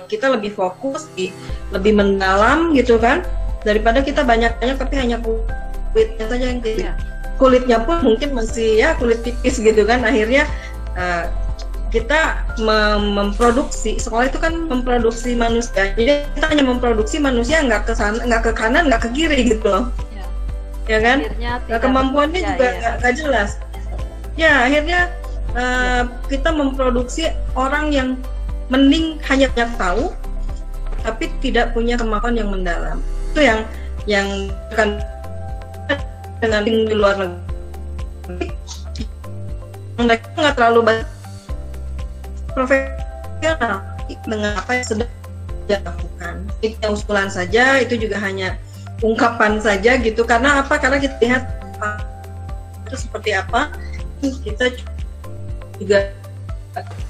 S1: kita lebih fokus, lebih mendalam gitu kan, daripada kita banyak-banyak tapi hanya kulitnya saja yang kulitnya pun mungkin masih ya kulit tipis gitu kan. Akhirnya kita memproduksi, sekolah itu kan memproduksi manusia, jadi kita hanya memproduksi manusia, nggak ke sana, nggak ke kanan, nggak ke kiri gitu loh, ya kan. Kemampuannya juga nggak jelas ya. Akhirnya kita memproduksi orang yang mending hanya banyak tahu tapi tidak punya kemampuan yang mendalam. Itu yang kan dengan di luar negeri mereka nggak terlalu banyak profesional dengan apa yang sedang dilakukan. Yang usulan saja itu juga hanya ungkapan saja gitu. Karena apa? Karena kita lihat itu seperti apa, kita juga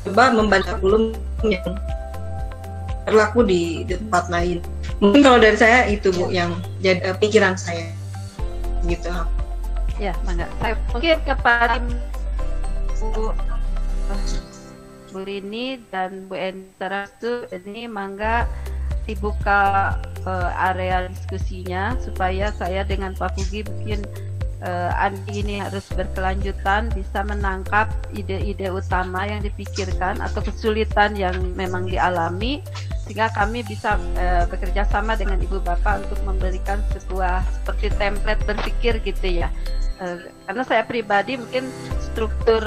S1: coba membaca belum yang berlaku di tempat lain. Mungkin kalau dari saya itu Bu yang jadi pikiran saya gitu.
S2: Ya, mangga. Saya mungkin kepada Bu Rini dan Bu Entara itu ini mangga dibuka area diskusinya supaya saya dengan Pak Fugi mungkin Andi ini harus berkelanjutan bisa menangkap ide-ide utama yang dipikirkan atau kesulitan yang memang dialami sehingga kami bisa bekerja sama dengan Ibu Bapak untuk memberikan sebuah seperti template berpikir gitu ya. Karena saya pribadi mungkin struktur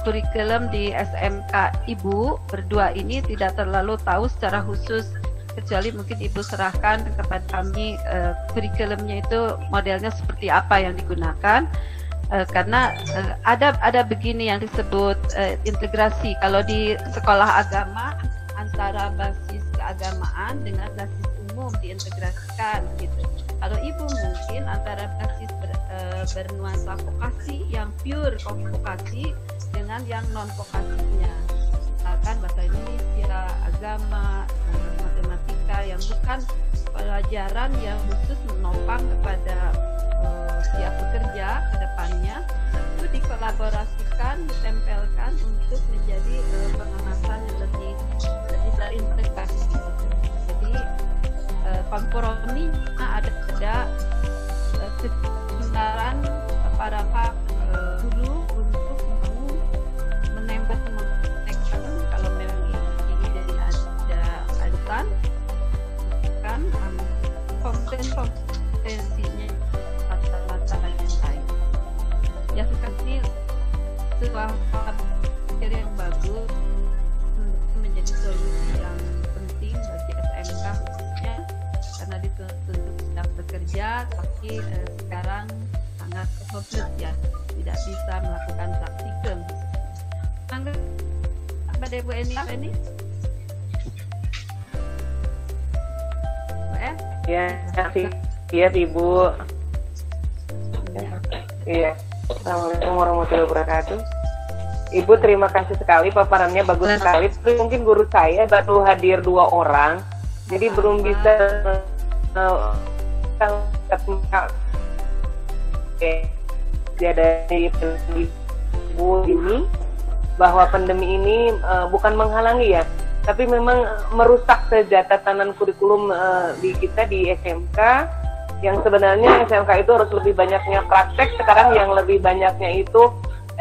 S2: kurikulum di SMK Ibu berdua ini tidak terlalu tahu secara khusus, kecuali mungkin Ibu serahkan kepada kami kurikulumnya itu modelnya seperti apa yang digunakan. Karena ada begini yang disebut integrasi. Kalau di sekolah agama antara basis keagamaan dengan basis umum diintegrasikan gitu. Kalau Ibu mungkin antara basis bernuansa vokasi yang pure vokasi dengan yang non vokasinya. Misalkan bahasa Indonesia, agama, matematika yang bukan pelajaran yang khusus menopang kepada siap bekerja ke depannya, itu dikolaborasikan, ditempelkan untuk menjadi pengamasan yang lebih terintegrasi. Jadi kompromi ada kebenaran para Pak guru untuk mau menembak kalau memang ini jadi ada kaitan kan kompetensinya mata-mata yang lain. Ya seperti sebuah pikir yang bagus menjadi solusi yang penting bagi SMK khususnya karena dituntut sedang bekerja tapi sekarang sangat fokus ya tidak bisa melakukan praktikum. Pada Bu Eni ini? Bu En?
S3: Ya, iya Ibu. Iya. Assalamualaikum warahmatullahi wabarakatuh. Ibu terima kasih sekali, paparannya bagus sekali. Tapi mungkin guru saya baru hadir 2 orang, jadi belum bisa dia dari Ibu ini bahwa pandemi ini bukan menghalangi ya, tapi memang merusak saja tatanan kurikulum di kita di SMK yang sebenarnya SMK itu harus lebih banyaknya praktek, sekarang yang lebih banyaknya itu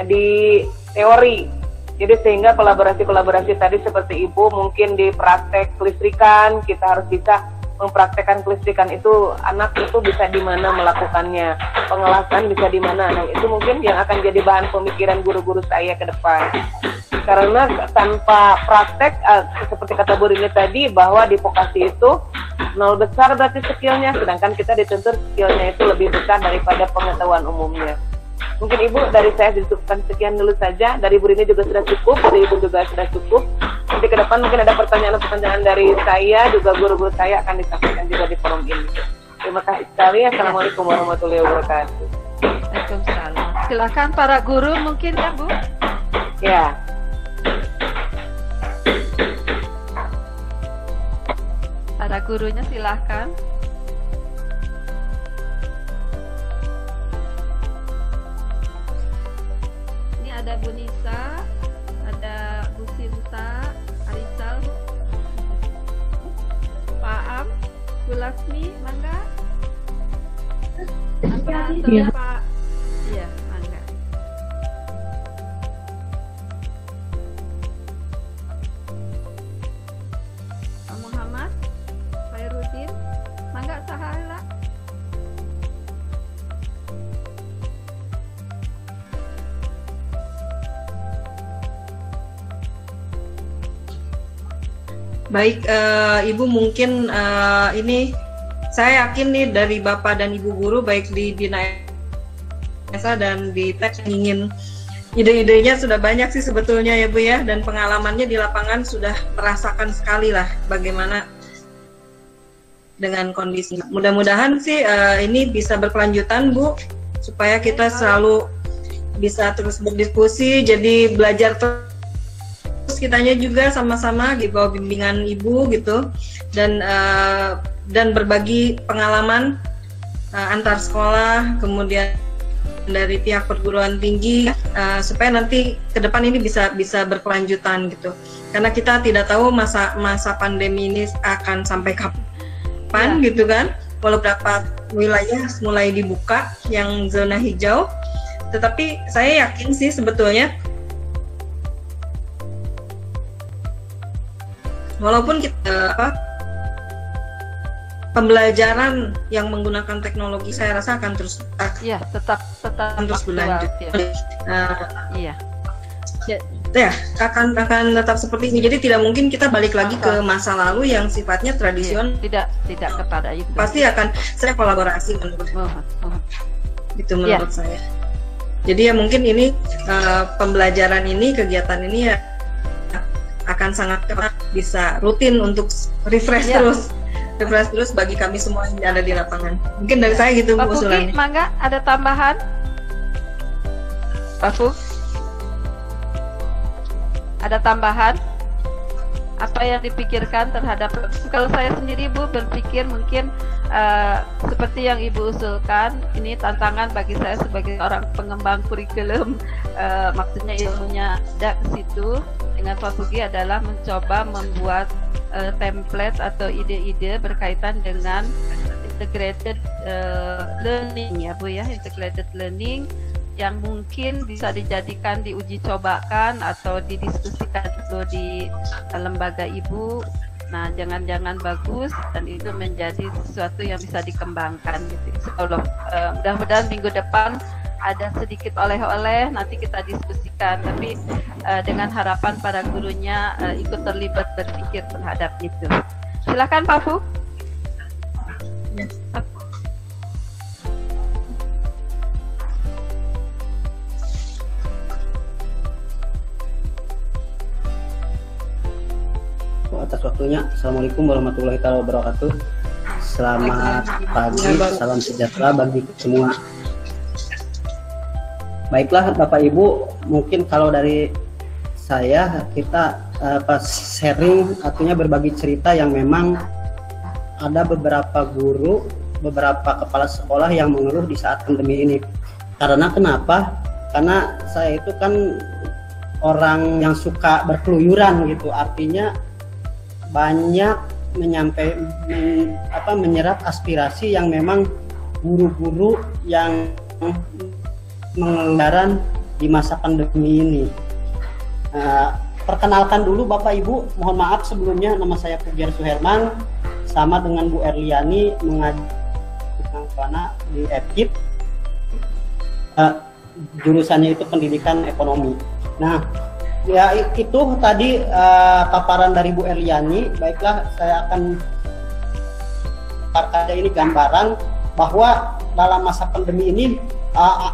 S3: di teori. Jadi sehingga kolaborasi tadi seperti Ibu mungkin di praktek kelistrikan kita harus bisa mempraktekkan kelistrikan itu anak itu bisa di mana melakukannya, pengelasan bisa di mana. Nah, itu mungkin yang akan jadi bahan pemikiran guru-guru saya ke depan. Karena tanpa praktek seperti kata Bu Rini tadi bahwa di vokasi itu 0 besar berarti skillnya, sedangkan kita dituntut skillnya itu lebih besar daripada pengetahuan umumnya. Mungkin Ibu dari saya ditutupkan sekian dulu saja. Dari Bu Rini juga sudah cukup, dari Ibu juga sudah cukup. Nanti ke depan mungkin ada pertanyaan-pertanyaan dari saya, juga guru-guru saya akan disampaikan juga di forum ini. Terima kasih sekali. Assalamualaikum warahmatullahi wabarakatuh.
S2: Waalaikumsalam. Silakan para guru mungkin ya Bu.
S3: Ya.
S2: Para gurunya silakan. Ada Bu Nisa, ada Bu Sinta, Arisal, Pak Am, Bu Lasmi, mangga.
S4: Iya.
S2: Pak, iya, mangga. Pak Muhammad, Pak Rudin, mangga sahala.
S1: Baik, Ibu mungkin ini saya yakin nih dari Bapak dan Ibu guru baik di Bina Esa dan di TEK ingin ide-idenya sudah banyak sih sebetulnya ya Bu ya, dan pengalamannya di lapangan sudah merasakan sekali lah bagaimana dengan kondisi. Mudah-mudahan sih ini bisa berkelanjutan Bu, supaya kita selalu bisa terus berdiskusi, jadi belajar terus kitanya juga sama-sama di bawah bimbingan Ibu gitu, dan berbagi pengalaman antar sekolah, kemudian dari pihak perguruan tinggi, supaya nanti ke depan ini bisa berkelanjutan gitu, karena kita tidak tahu masa pandemi ini akan sampai kapan gitu kan. Walau beberapa wilayah mulai dibuka yang zona hijau, tetapi saya yakin sih sebetulnya walaupun kita pembelajaran yang menggunakan teknologi saya rasa akan terus
S2: tetap
S1: berlanjut.
S2: Iya.
S1: Ya, akan tetap seperti ini. Jadi tidak mungkin kita balik lagi ke masa lalu yang sifatnya tradisional.
S2: Tidak kepada itu.
S1: Pasti akan saya kolaborasi menurut itu menurut saya. Jadi ya mungkin ini pembelajaran ini, kegiatan ini ya akan sangat bisa rutin untuk refresh terus bagi kami semua yang ada di lapangan. Mungkin dari saya gitu
S2: Pak
S1: usulannya.
S2: Pugi, mangga ada tambahan? Pak Pugi, ada tambahan? Apa yang dipikirkan terhadap, kalau saya sendiri Bu berpikir mungkin seperti yang Ibu usulkan, ini tantangan bagi saya sebagai orang pengembang kurikulum, maksudnya ilmunya ada ke situ. Dengan Pak Pugi adalah mencoba membuat template atau ide-ide berkaitan dengan integrated learning ya Bu ya, integrated learning yang mungkin bisa dijadikan diuji cobakan atau didiskusikan dulu di lembaga Ibu. Nah, jangan-jangan bagus dan itu menjadi sesuatu yang bisa dikembangkan gitu. Insyaallah, mudah-mudahan minggu depan ada sedikit oleh-oleh, nanti kita diskusikan, tapi dengan harapan para gurunya ikut terlibat berpikir terhadap itu. Silakan Pak Fu.
S4: Atas waktunya. Assalamualaikum warahmatullahi wabarakatuh. Selamat pagi, salam sejahtera bagi semua. Baiklah Bapak Ibu, mungkin kalau dari saya kita sharing, artinya berbagi cerita yang memang ada beberapa guru, beberapa kepala sekolah yang mengeluh di saat pandemi ini. Karena kenapa? Karena saya itu kan orang yang suka berkeluyuran gitu, artinya banyak menyerap aspirasi yang memang guru-guru yang mengeluarkan di masa pandemi ini. Perkenalkan dulu Bapak Ibu, mohon maaf sebelumnya, nama saya Pugiar Suherman, sama dengan Bu Erliani, mengajar di EPIP, jurusannya itu pendidikan ekonomi. Nah, ya itu tadi paparan dari Bu Erliani. Baiklah, saya akan pakai ini gambaran bahwa dalam masa pandemi ini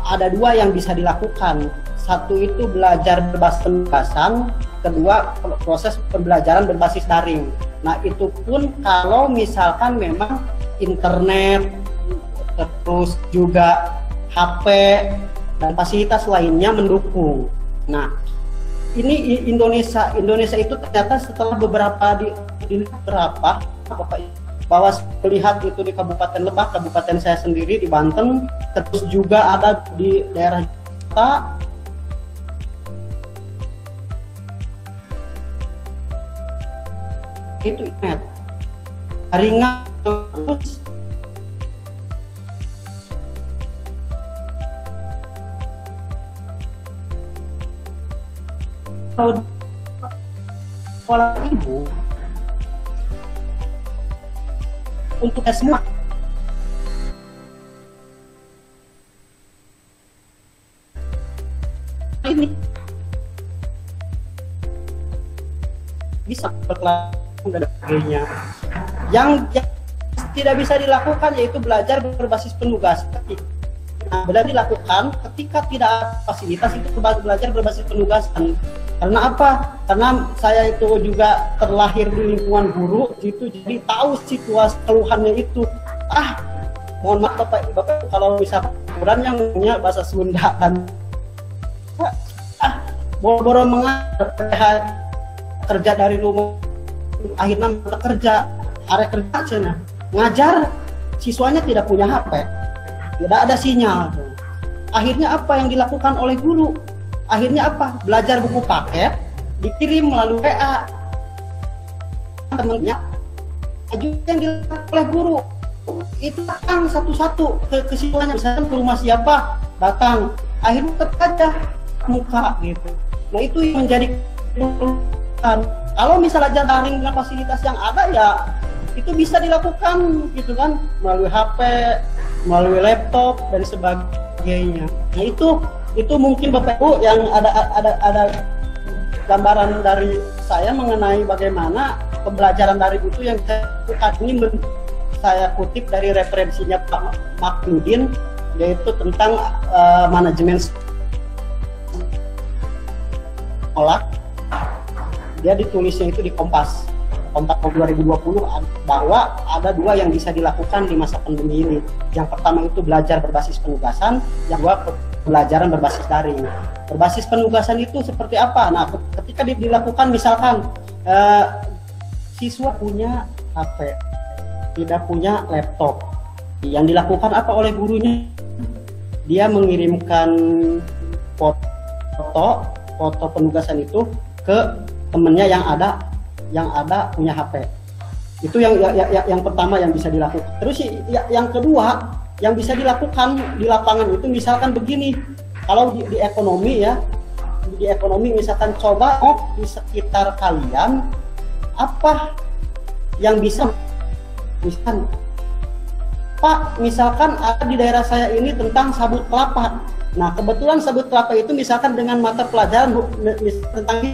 S4: ada dua yang bisa dilakukan. Satu itu belajar berbasis penugasan, kedua proses pembelajaran berbasis daring. Nah, itu pun kalau misalkan memang internet, terus juga HP dan fasilitas lainnya mendukung. Nah, ini Indonesia itu ternyata setelah beberapa bahwa melihat itu di Kabupaten Lebak, kabupaten saya sendiri di Banten, terus juga ada di daerah Jakarta, itu internet ringan terus sekolah Ibu untuk semua ini bisa berkelanjutan dan sebagainya. Yang tidak bisa dilakukan yaitu belajar berbasis penugasan. Nah, benar dilakukan ketika tidak ada fasilitas itu belajar berbasis penugasan. Karena apa? Karena saya itu juga terlahir di lingkungan guru, itu jadi tahu situasi keluhannya itu. Mohon maaf Bapak kalau misalkan ukuran yang punya bahasa Sunda dan boro-boro mengajar kerja dari rumah, akhirnya kerja, area kerja cina ngajar, siswanya tidak punya HP, tidak ada sinyal. Akhirnya apa yang dilakukan oleh guru? Akhirnya apa? Belajar buku paket dikirim melalui WA temannya, juga yang dilakukan oleh guru itu datang satu-satu ke siswanya, misalkan ke rumah siapa datang, akhirnya terkaca muka gitu. Nah itu yang menjadi kalau misalnya daring dengan fasilitas yang ada ya itu bisa dilakukan gitu kan, melalui HP, melalui laptop dan sebagainya. Nah itu mungkin Bapak Ibu yang ada gambaran dari saya mengenai bagaimana pembelajaran daring itu yang ini saya kutip dari referensinya Pak Maknudin, yaitu tentang manajemen sekolah. Dia ditulisnya itu di Kompas 2020 bahwa ada dua yang bisa dilakukan di masa pandemi ini. Yang pertama itu belajar berbasis penugasan, yang kedua pembelajaran berbasis daring. Berbasis penugasan itu seperti apa? Nah, ketika dilakukan misalkan siswa punya HP, tidak punya laptop, yang dilakukan apa oleh gurunya? Dia mengirimkan foto penugasan itu ke temennya yang ada punya HP. Itu yang pertama yang bisa dilakukan. Terus yang kedua yang bisa dilakukan di lapangan itu misalkan begini, kalau di ekonomi ya, di ekonomi misalkan coba di sekitar kalian apa yang bisa, misalkan Pak, misalkan ada di daerah saya ini tentang sabut kelapa. Nah kebetulan sabut kelapa itu misalkan dengan mata pelajaran tentang,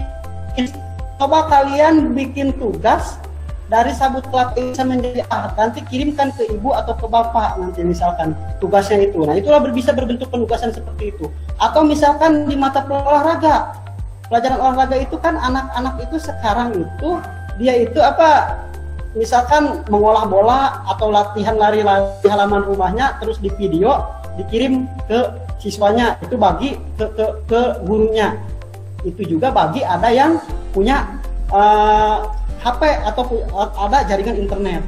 S4: coba kalian bikin tugas dari sabut kelapa bisa menjadi nanti kirimkan ke ibu atau ke bapak nanti misalkan tugasnya itu. Nah itulah bisa berbentuk penugasan seperti itu. Atau misalkan di mata olahraga, pelajaran olahraga itu kan anak-anak itu sekarang itu dia itu apa, misalkan mengolah bola atau latihan lari di halaman rumahnya terus di video dikirim ke siswanya, itu bagi ke gurunya. Itu juga bagi ada yang punya HP atau ada jaringan internet.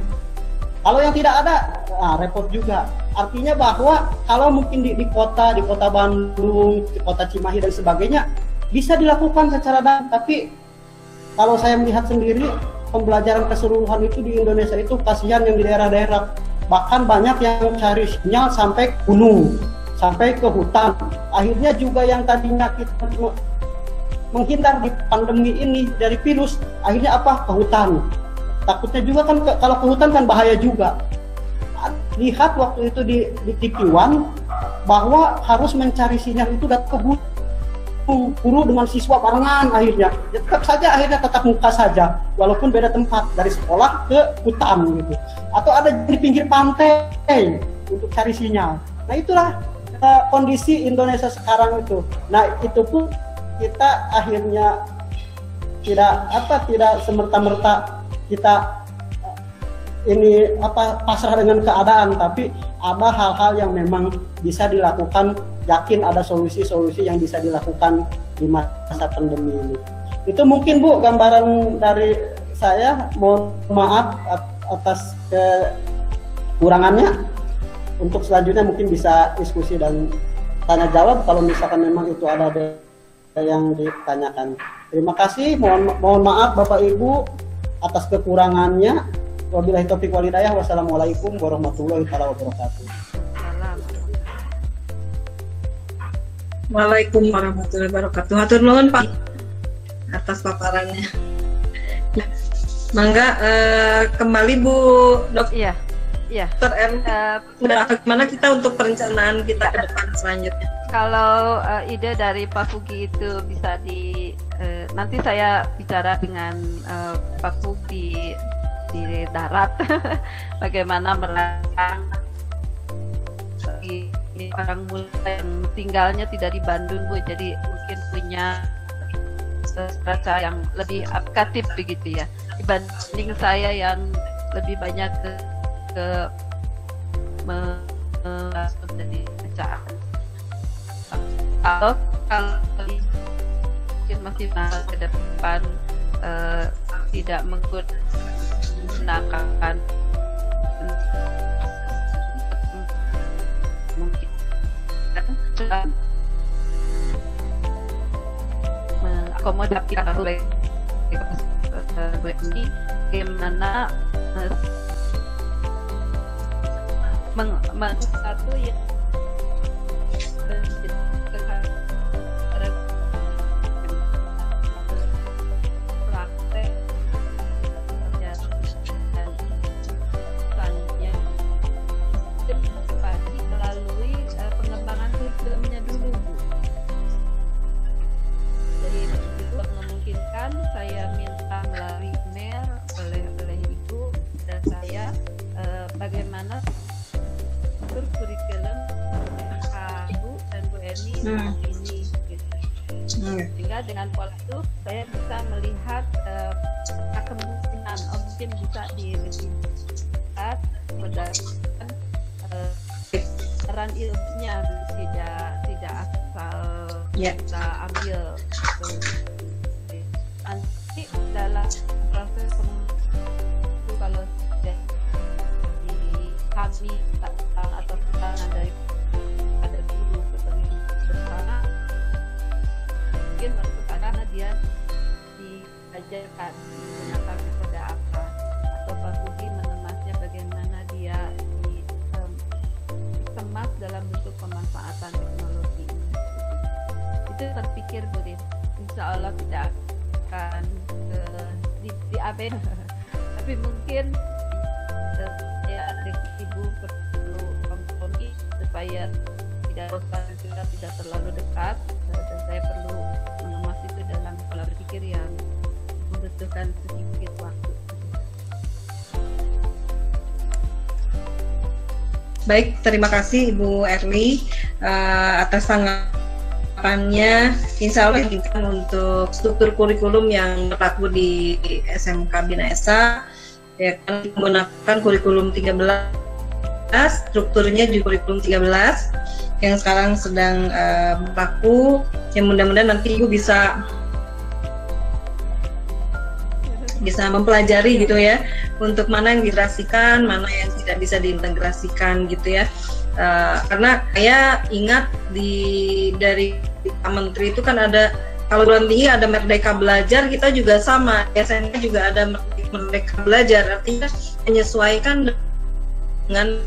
S4: Kalau yang tidak ada, repot juga. Artinya bahwa kalau mungkin di kota Bandung, di kota Cimahi dan sebagainya bisa dilakukan secara daring, tapi kalau saya melihat sendiri pembelajaran keseluruhan itu di Indonesia itu kasihan yang di daerah-daerah, bahkan banyak yang cari sinyal sampai gunung, sampai ke hutan. Akhirnya juga yang tadinya kita menghindar di pandemi ini dari virus, akhirnya apa? Ke hutan. Takutnya juga kan kalau ke hutan kan bahaya juga. Lihat waktu itu di TV One bahwa harus mencari sinyal itu datang ke gunung. Guru dengan siswa barengan akhirnya tetap muka saja walaupun beda tempat, dari sekolah ke hutan gitu, atau ada di pinggir pantai untuk cari sinyal. Nah itulah kondisi Indonesia sekarang itu. Nah itu pun kita akhirnya tidak semerta-merta kita ini pasrah dengan keadaan, tapi ada hal-hal yang memang bisa dilakukan. Yakin ada solusi-solusi yang bisa dilakukan di masa pandemi ini. Itu mungkin Bu gambaran dari saya. Mohon maaf atas kekurangannya. Untuk selanjutnya mungkin bisa diskusi dan tanya jawab kalau misalkan memang itu ada yang ditanyakan. Terima kasih. Mohon maaf Bapak Ibu atas kekurangannya. Wabillahi taufiq wal hidayah. Wassalamualaikum warahmatullahi wabarakatuh.
S1: Waalaikumsalam warahmatullahi wabarakatuh. Hatur nuhun Pak atas paparannya. Mangga kembali Bu Dok.
S2: Iya.
S1: Dr. M. Bagaimana kita untuk perencanaan kita ke depan selanjutnya?
S2: Kalau ide dari Pak Fugi itu bisa nanti saya bicara dengan Pak Fugi di darat bagaimana merancang orang muda yang tinggalnya tidak di Bandung Bu, jadi mungkin punya rasa yang lebih aplikatif begitu ya dibanding saya yang lebih banyak ke dari bacaan. Kalau mungkin masih ke depan tidak menggunakan mungkin mengakomodasi ini bagaimana satu yang praktek melalui pengembangan filmnya dulu Bu. Jadi itu memungkinkan saya minta melalui email oleh Ibu dan saya bagaimana kurikulum Bu dan Bu Eni ini gitu. Sehingga dengan pola itu saya bisa melihat kemungkinan mungkin bisa dilihat berdasarkan peran ilmunya tidak asal kita ambil nanti dalam proses kalau kami atau tangan dari ada guru seperti bersama mungkin masuk karena dia diajarkan menggunakan metode apa atau Pak Budi mengemasnya bagaimana dia dikemas dalam bentuk pemanfaatan teknologi itu terpikir Budi insya Allah tidak akan di AB tapi mungkin ya Ibu perlu kompromi supaya tidak bosan juga tidak terlalu dekat dan saya perlu mengemas itu dalam pola berpikir yang membutuhkan sedikit waktu.
S1: Baik, terima kasih Ibu Erli atas tanggapannya. Insya Allah untuk struktur kurikulum yang berlaku di SMK Bina Esa ya kan menggunakan kurikulum 13, strukturnya juga kurikulum 13 yang sekarang sedang berlaku. Yang mudah-mudahan nanti Ibu bisa mempelajari gitu ya, untuk mana yang diintegrasikan, mana yang tidak bisa diintegrasikan gitu ya. Karena saya ingat dari Pak Menteri itu kan ada, kalau perguruan tinggi ada Merdeka Belajar, kita juga sama, SMK juga ada Merdeka Belajar, artinya menyesuaikan dengan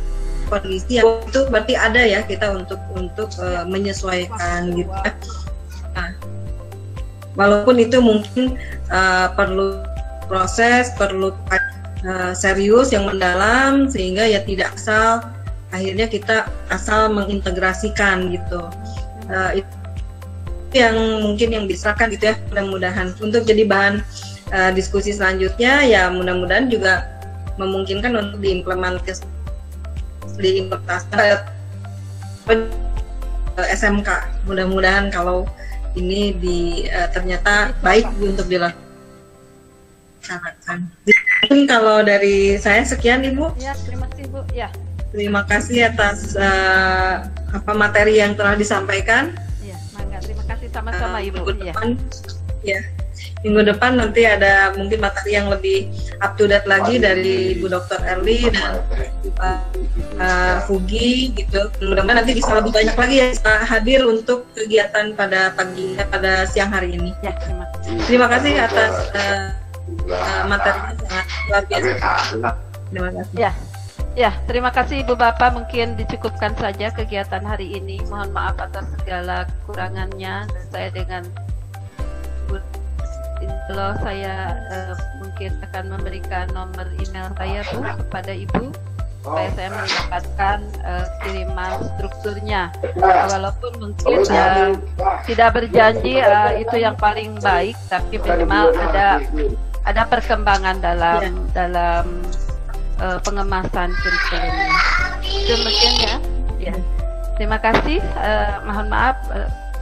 S1: kondisi yang itu berarti ada ya kita untuk menyesuaikan gitu ya. Nah, walaupun itu mungkin perlu proses, perlu serius yang mendalam sehingga ya tidak asal akhirnya kita asal mengintegrasikan gitu. Itu yang mungkin yang diserahkan gitu ya, mudah-mudahan untuk jadi bahan diskusi selanjutnya ya, mudah-mudahan juga memungkinkan untuk diimplementasi SMK. Mudah-mudahan kalau ini ternyata baik untuk dilaksanakan. Mungkin kalau dari saya sekian Ibu.
S2: Ya, terima kasih Bu. Ya.
S1: Terima kasih atas materi yang telah disampaikan.
S2: Ya, mangga. Terima kasih sama-sama Ibu.
S1: Minggu depan, ya. Minggu depan nanti ada mungkin materi yang lebih up to date lagi dari Bu Dr. Erli dan Fugi gitu. Mudah-mudahan nanti bisa lebih banyak lagi ya bisa hadir untuk kegiatan pada siang hari ini.
S2: Ya,
S1: terima kasih atas materinya sangat luar biasa. Terima kasih.
S2: Ya, terima kasih Ibu Bapak. Mungkin dicukupkan saja kegiatan hari ini. Mohon maaf atas segala kekurangannya. Saya dengan kalau saya mungkin akan memberikan nomor email saya Bu kepada Ibu supaya saya mendapatkan kiriman strukturnya. Walaupun mungkin tidak berjanji itu yang paling baik, tapi minimal ada perkembangan dalam pengemasan kurikulumnya. Itu mungkin ya. Terima kasih. Mohon maaf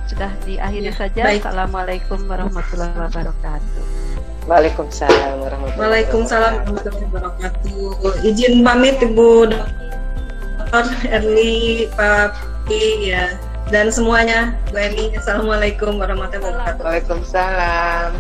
S2: sudah diakhiri saja.
S1: Baik.
S2: Assalamualaikum warahmatullahi wabarakatuh.
S3: Waalaikumsalam warahmatullahi
S1: Waalaikumsalam warahmatullahi wabarakatuh. Izin pamit Ibu Dr. Erni, Pak Pi, ya, dan semuanya. Bu Erni, assalamualaikum warahmatullahi wabarakatuh.
S3: Waalaikumsalam.